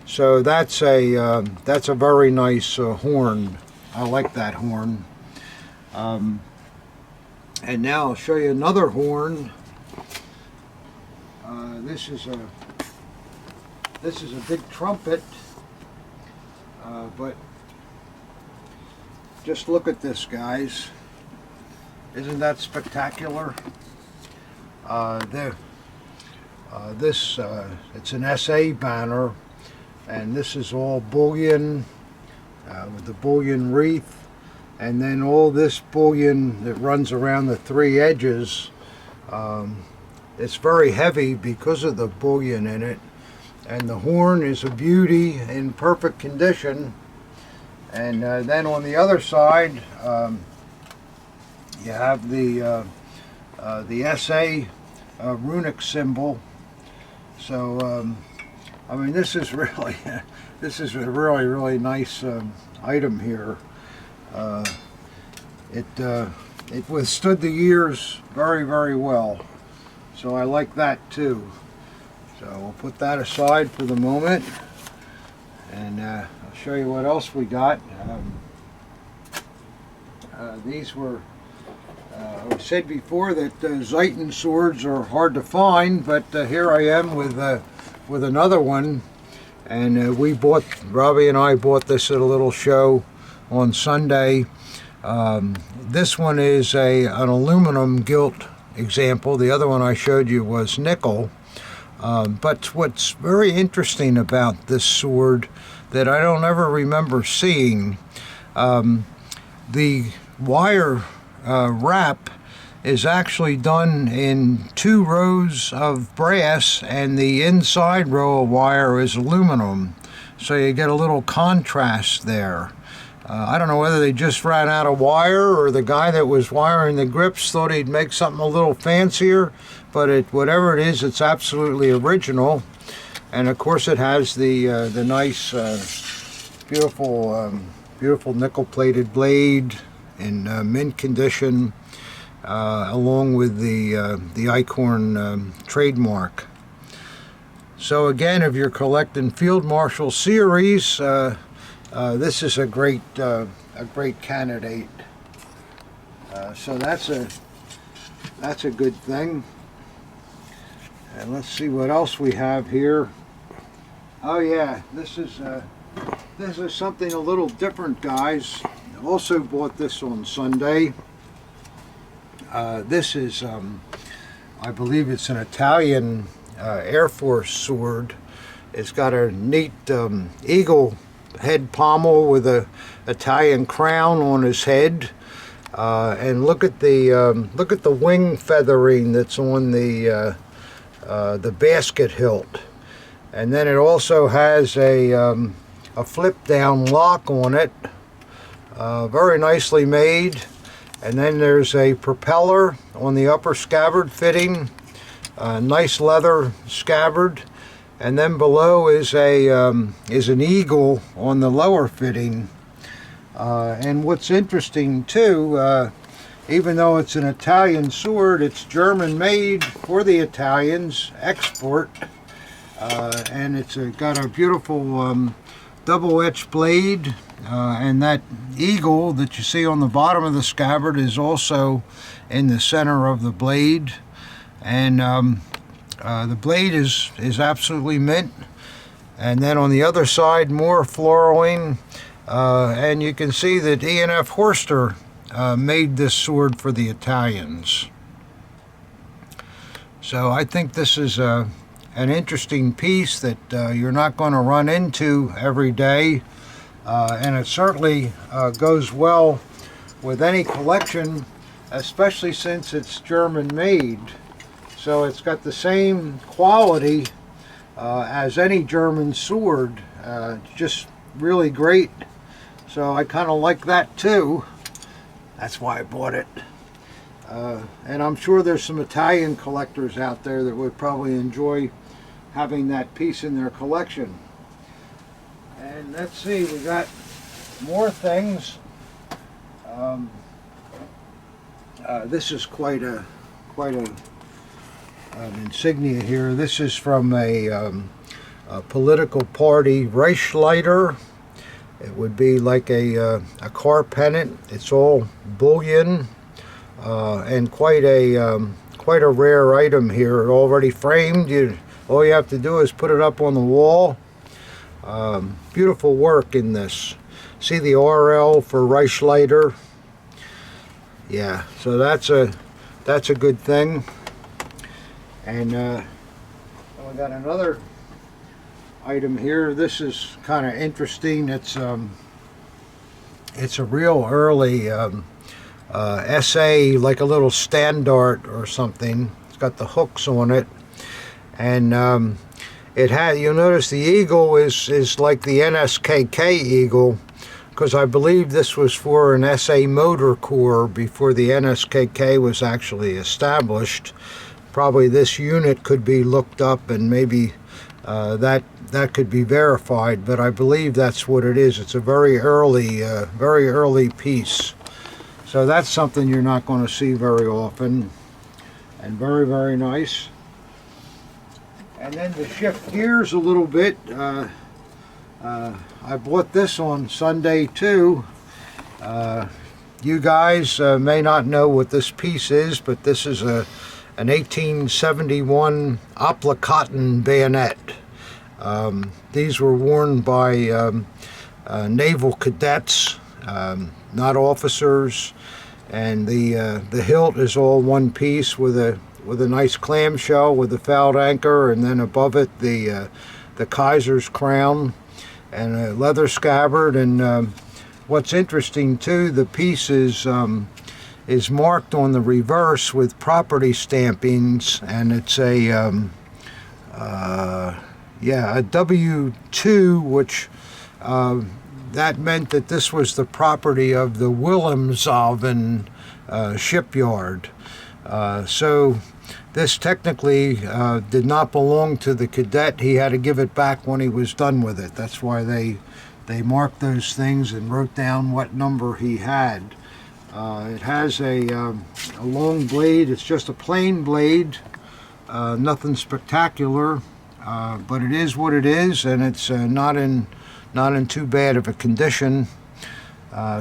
so that's a very nice horn. I like that horn. And now I'll show you another horn. This is a big trumpet, but just look at this, guys. Isn't that spectacular? It's an SA banner, and this is all bullion with the bullion wreath, and then all this bullion that runs around the three edges. It's very heavy because of the bullion in it, and the horn is a beauty in perfect condition. And then on the other side, you have the SA runic symbol. So I mean, this is really this is a really nice item here. It withstood the years very well. So I like that too. So we'll put that aside for the moment, and I'll show you what else we got. These were, I said before that Zeiton swords are hard to find, but here I am with another one, and Robbie and I bought this at a little show on Sunday. This one is an aluminum gilt example. The other one I showed you was nickel. But what's very interesting about this sword that I don't ever remember seeing, the wire wrap is actually done in 2 rows of brass, and the inside row of wire is aluminum. So you get a little contrast there. I don't know whether they just ran out of wire, or the guy that was wiring the grips thought he'd make something a little fancier, but whatever it is, it's absolutely original. And of course it has the nice beautiful nickel-plated blade in mint condition, along with the Eichhorn trademark. So again, if you're collecting Field Marshal series, this is a great candidate. So that's a good thing. And let's see what else we have here. Oh yeah, this is something a little different, guys. I also bought this on Sunday. This is, I believe it's an Italian Air Force sword. It's got a neat eagle head pommel with a Italian crown on his head. And look at the wing feathering that's on the basket hilt. And then it also has a flip down lock on it, very nicely made. And then there's a propeller on the upper scabbard fitting, nice leather scabbard. And then below is an eagle on the lower fitting. And what's interesting too, even though it's an Italian sword, it's German made for the Italians, export. And it's got a beautiful double-edged blade, and that eagle that you see on the bottom of the scabbard is also in the center of the blade. And the blade is absolutely mint. And then on the other side, more floralling. And you can see that E&F Horster made this sword for the Italians. So I think this is an interesting piece that you're not going to run into every day. And it certainly goes well with any collection, especially since it's German made. So it's got the same quality as any German sword, just really great. So I kind of like that too. That's why I bought it. And I'm sure there's some Italian collectors out there that would probably enjoy having that piece in their collection. And let's see, we got more things. This is quite an insignia here. This is from a political party, Reichsleiter. It would be like a car pennant. It's all bullion, and quite a rare item here. Already framed. All you have to do is put it up on the wall. Beautiful work in this. See the RL for Reichsleiter. Yeah, so that's a good thing. And we got another item here. This is kind of interesting. It's a real early SA, like a little standard or something. It's got the hooks on it, and you'll notice the eagle is like the NSKK eagle, because I believe this was for an SA motor corps before the NSKK was actually established. Probably this unit could be looked up, and maybe that could be verified, but I believe that's what it is. It's a very early piece. So that's something you're not going to see very often, and very, very nice. And then to shift gears a little bit, I bought this on Sunday too. You guys may not know what this piece is, but this is an 1871 Opla cotton bayonet. These were worn by naval cadets, not officers, and the hilt is all one piece with a nice clamshell with a fouled anchor, and then above it the Kaiser's crown and a leather scabbard. And what's interesting too, the piece is marked on the reverse with property stampings, and it's a W2, which that meant that this was the property of the Wilhelmshaven shipyard. So this technically did not belong to the cadet. He had to give it back when he was done with it. That's why they marked those things and wrote down what number he had. It has a long blade. It's just a plain blade, nothing spectacular, but it is what it is, and it's not in not in too bad of a condition.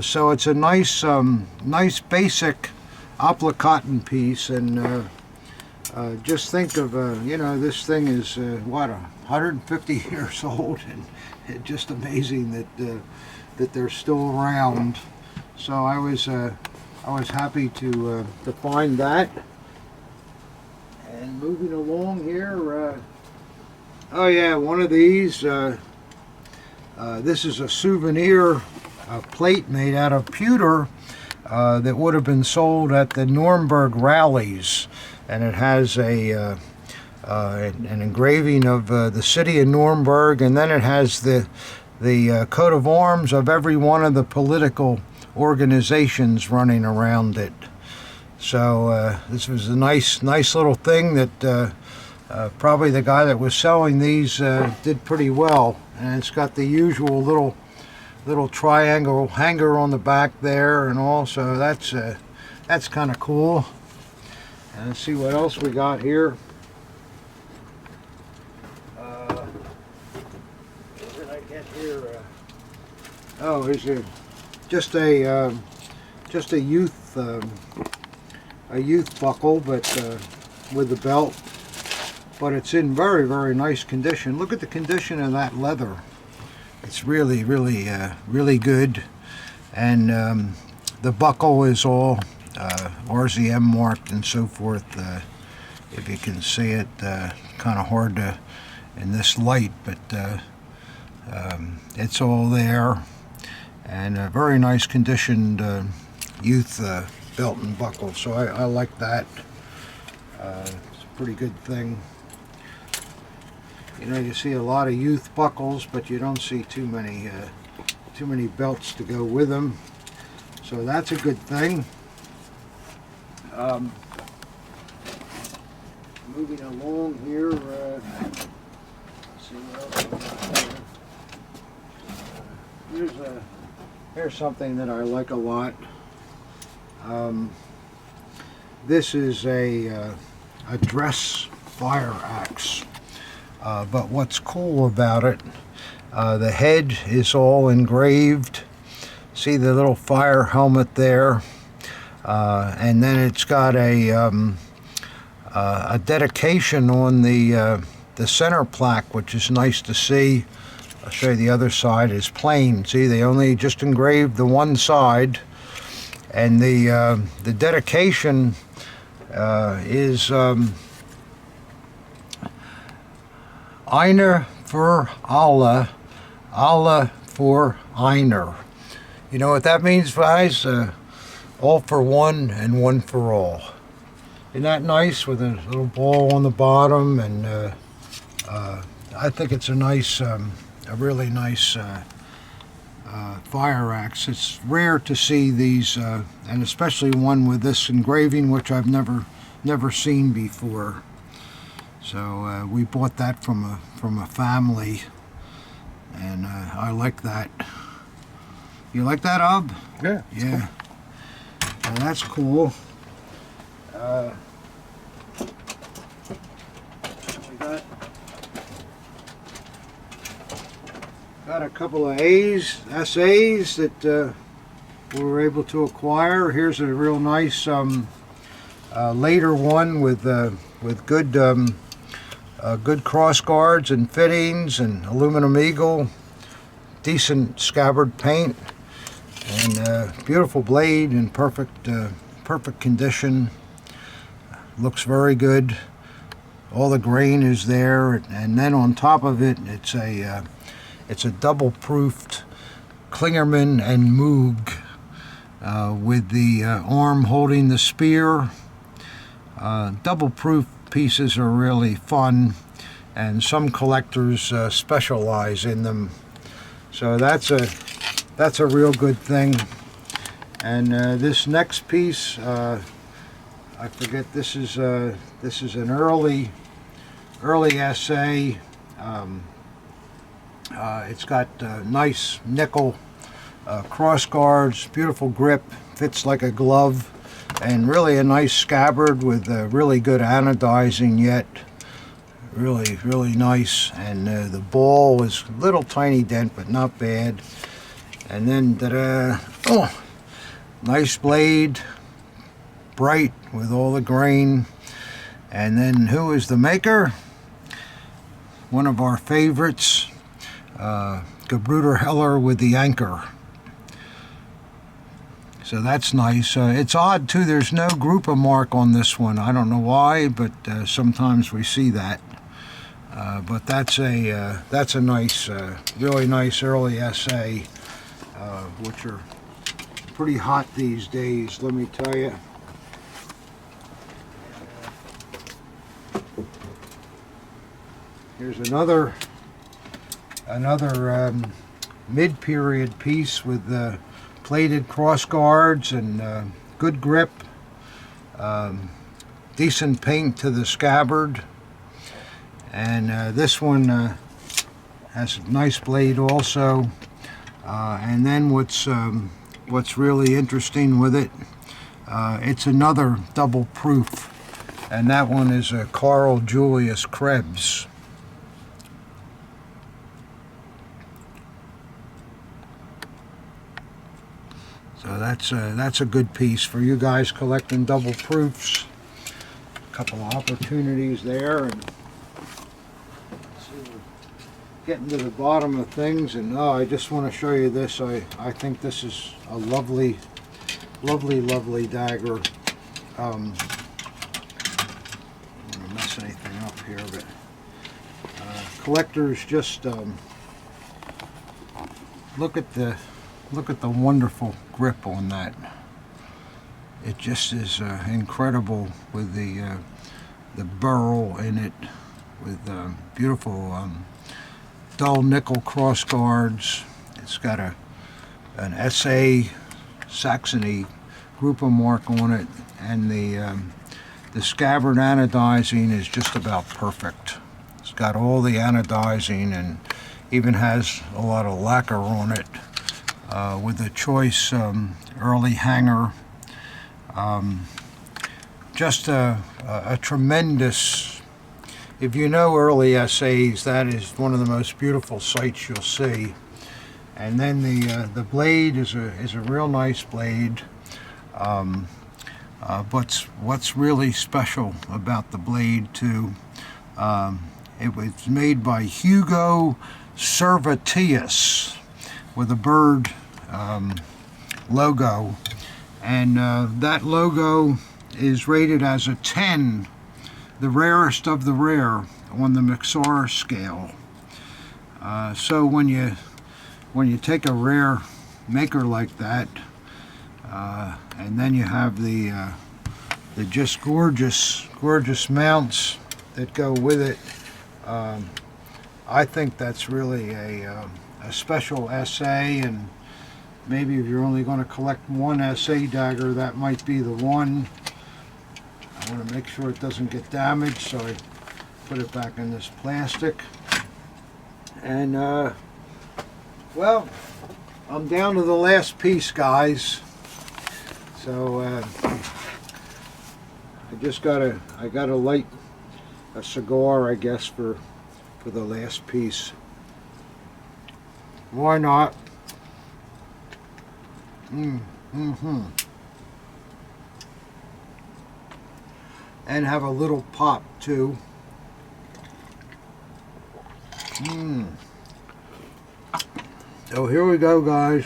So it's a nice, nice basic applique cotton piece, and just think of, you know, this thing is, what, 150 years old, and it's just amazing that that they're still around. So I was happy to find that. And moving along here, oh yeah, one of these. This is a souvenir plate made out of pewter that would have been sold at the Nuremberg rallies, and it has an engraving of the city of Nuremberg, and then it has the coat of arms of every one of the political organizations running around it. So this was a nice little thing that probably the guy that was selling these did pretty well. And it's got the usual little triangle hanger on the back there, and also that's kind of cool. And let's see what else we got here. What did I get here? Oh, here's just a youth buckle, but with the belt. But it's in very, very nice condition. Look at the condition of that leather. It's really, really good. And the buckle is all RZM marked and so forth. If you can see it, kind of hard to in this light, but it's all there. And a very nice conditioned youth belt and buckle. So I like that. It's a pretty good thing. You know, you see a lot of youth buckles, but you don't see too many belts to go with them. So that's a good thing. Moving along here, let's see what else we got here. Here's something that I like a lot. This is a dress fire axe. But what's cool about it, the head is all engraved. See the little fire helmet there, and then it's got a dedication on the center plaque, which is nice to see. I'll show you the other side is plain. See, they only just engraved the one side, and the dedication is. Einer für alle, alle für einer. You know what that means, guys? All for one and one for all. Isn't that nice, with a little ball on the bottom? And I think it's a nice, a really nice fire axe. It's rare to see these, and especially one with this engraving, which I've never seen before. So we bought that from a family, and I like that. You like that, Ob? Yeah. Yeah. Well, that's cool. We got a couple of SAs that we were able to acquire. Here's a real nice later one with good. Good cross guards and fittings and aluminum eagle, decent scabbard paint, and beautiful blade in perfect condition. Looks very good. All the grain is there, and then on top of it, it's a double-proofed Klingerman and Moog with the arm holding the spear. Double-proof pieces are really fun, and some collectors specialize in them. So that's a real good thing. And this next piece, I forget. This is an early SA. It's got nice nickel cross guards, beautiful grip, fits like a glove. And really a nice scabbard with really good anodizing yet. really nice. And the ball was a little tiny dent, but not bad. And then, oh, nice blade, bright with all the grain. And then who is the maker? One of our favorites, Gebruder Heller with the anchor. So that's nice. It's odd too, there's no grouper mark on this one. I don't know why, but sometimes we see that. But that's a nice, really nice early SA, which are pretty hot these days, let me tell you. Here's another mid-period piece with plated cross guards and good grip, decent paint to the scabbard, and this one has a nice blade also. And then what's really interesting with it, it's another double proof, and that one is a Carl Julius Krebs. So that's a good piece for you guys collecting double proofs. A couple of opportunities there, and see, we're getting to the bottom of things. And I just want to show you this. I think this is a lovely dagger. I don't want to mess anything up here, but collectors just look at the wonderful grip on that. It just is incredible with the burl in it, with beautiful dull nickel cross guards. It's got an SA Saxony grouper mark on it, and the scabbard anodizing is just about perfect. It's got all the anodizing and even has a lot of lacquer on it. With a choice early hanger. Just a tremendous, if you know early SAs, that is one of the most beautiful sights you'll see. And then the blade is a real nice blade. But what's really special about the blade too, it was made by Hugo Servatius with a bird logo, and that logo is rated as a 10, the rarest of the rare on the Mixar scale. So when you take a rare maker like that, and then you have the just gorgeous mounts that go with it, I think that's really a special SA. And maybe if you're only going to collect one SA dagger, that might be the one. I want to make sure it doesn't get damaged, so I put it back in this plastic. And well, I'm down to the last piece, guys. So I gotta light a cigar, I guess, for the last piece. Why not? And have a little pop too. So here we go, guys.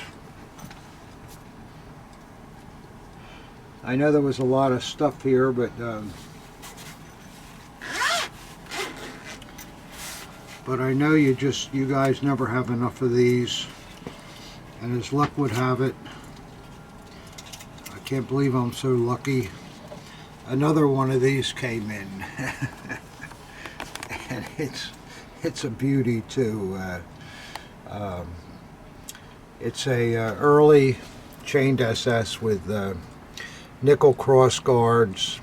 I know there was a lot of stuff here, but I know you guys never have enough of these, and as luck would have it, I can't believe I'm so lucky. Another one of these came in, and it's a beauty too. It's a early chained SS with nickel cross guards,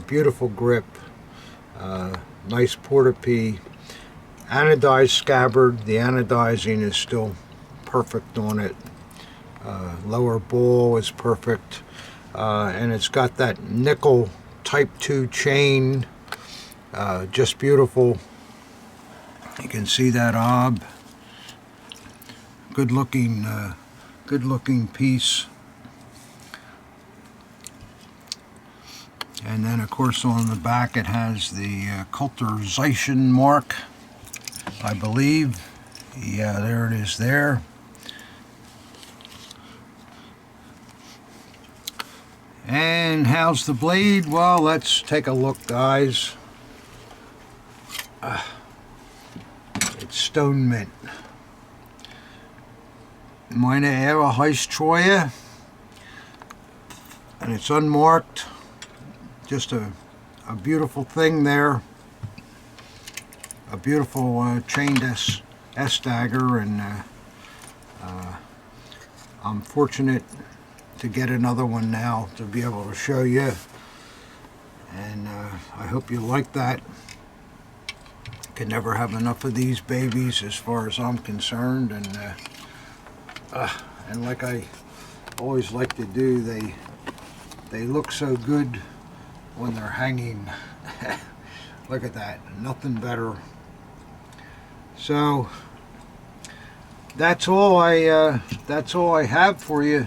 beautiful grip, nice porta-pie, anodized scabbard. The anodizing is still perfect on it. Lower ball is perfect, and it's got that nickel type 2 chain Just beautiful. You can see that ob. Good looking piece. And then of course on the back it has the culturization mark, I believe. Yeah, there it is there. And how's the blade? Well, let's take a look, guys. It's stone mint. Meine Ehre heißt Treue. And it's unmarked. Just a beautiful thing there. A beautiful chained S dagger, and I'm fortunate to get another one now to be able to show you, and I hope you like that. Can never have enough of these babies as far as I'm concerned, and like I always like to do, they look so good when they're hanging. Look at that, nothing better. So that's all I have for you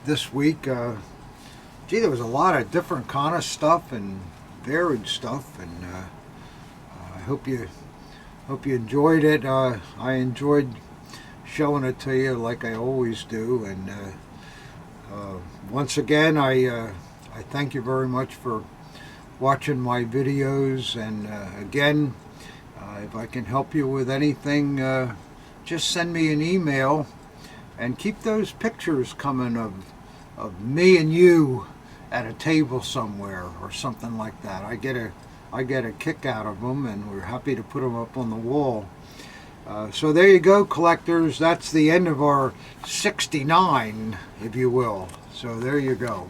this week. Gee, there was a lot of different kind of stuff and varied stuff, and I hope you enjoyed it. I enjoyed showing it to you like I always do, and once again I thank you very much for watching my videos, and again, if I can help you with anything, just send me an email, and keep those pictures coming of me and you at a table somewhere or something like that. I get a kick out of them, and we're happy to put them up on the wall. So there you go, collectors. That's the end of our 69, if you will. So there you go.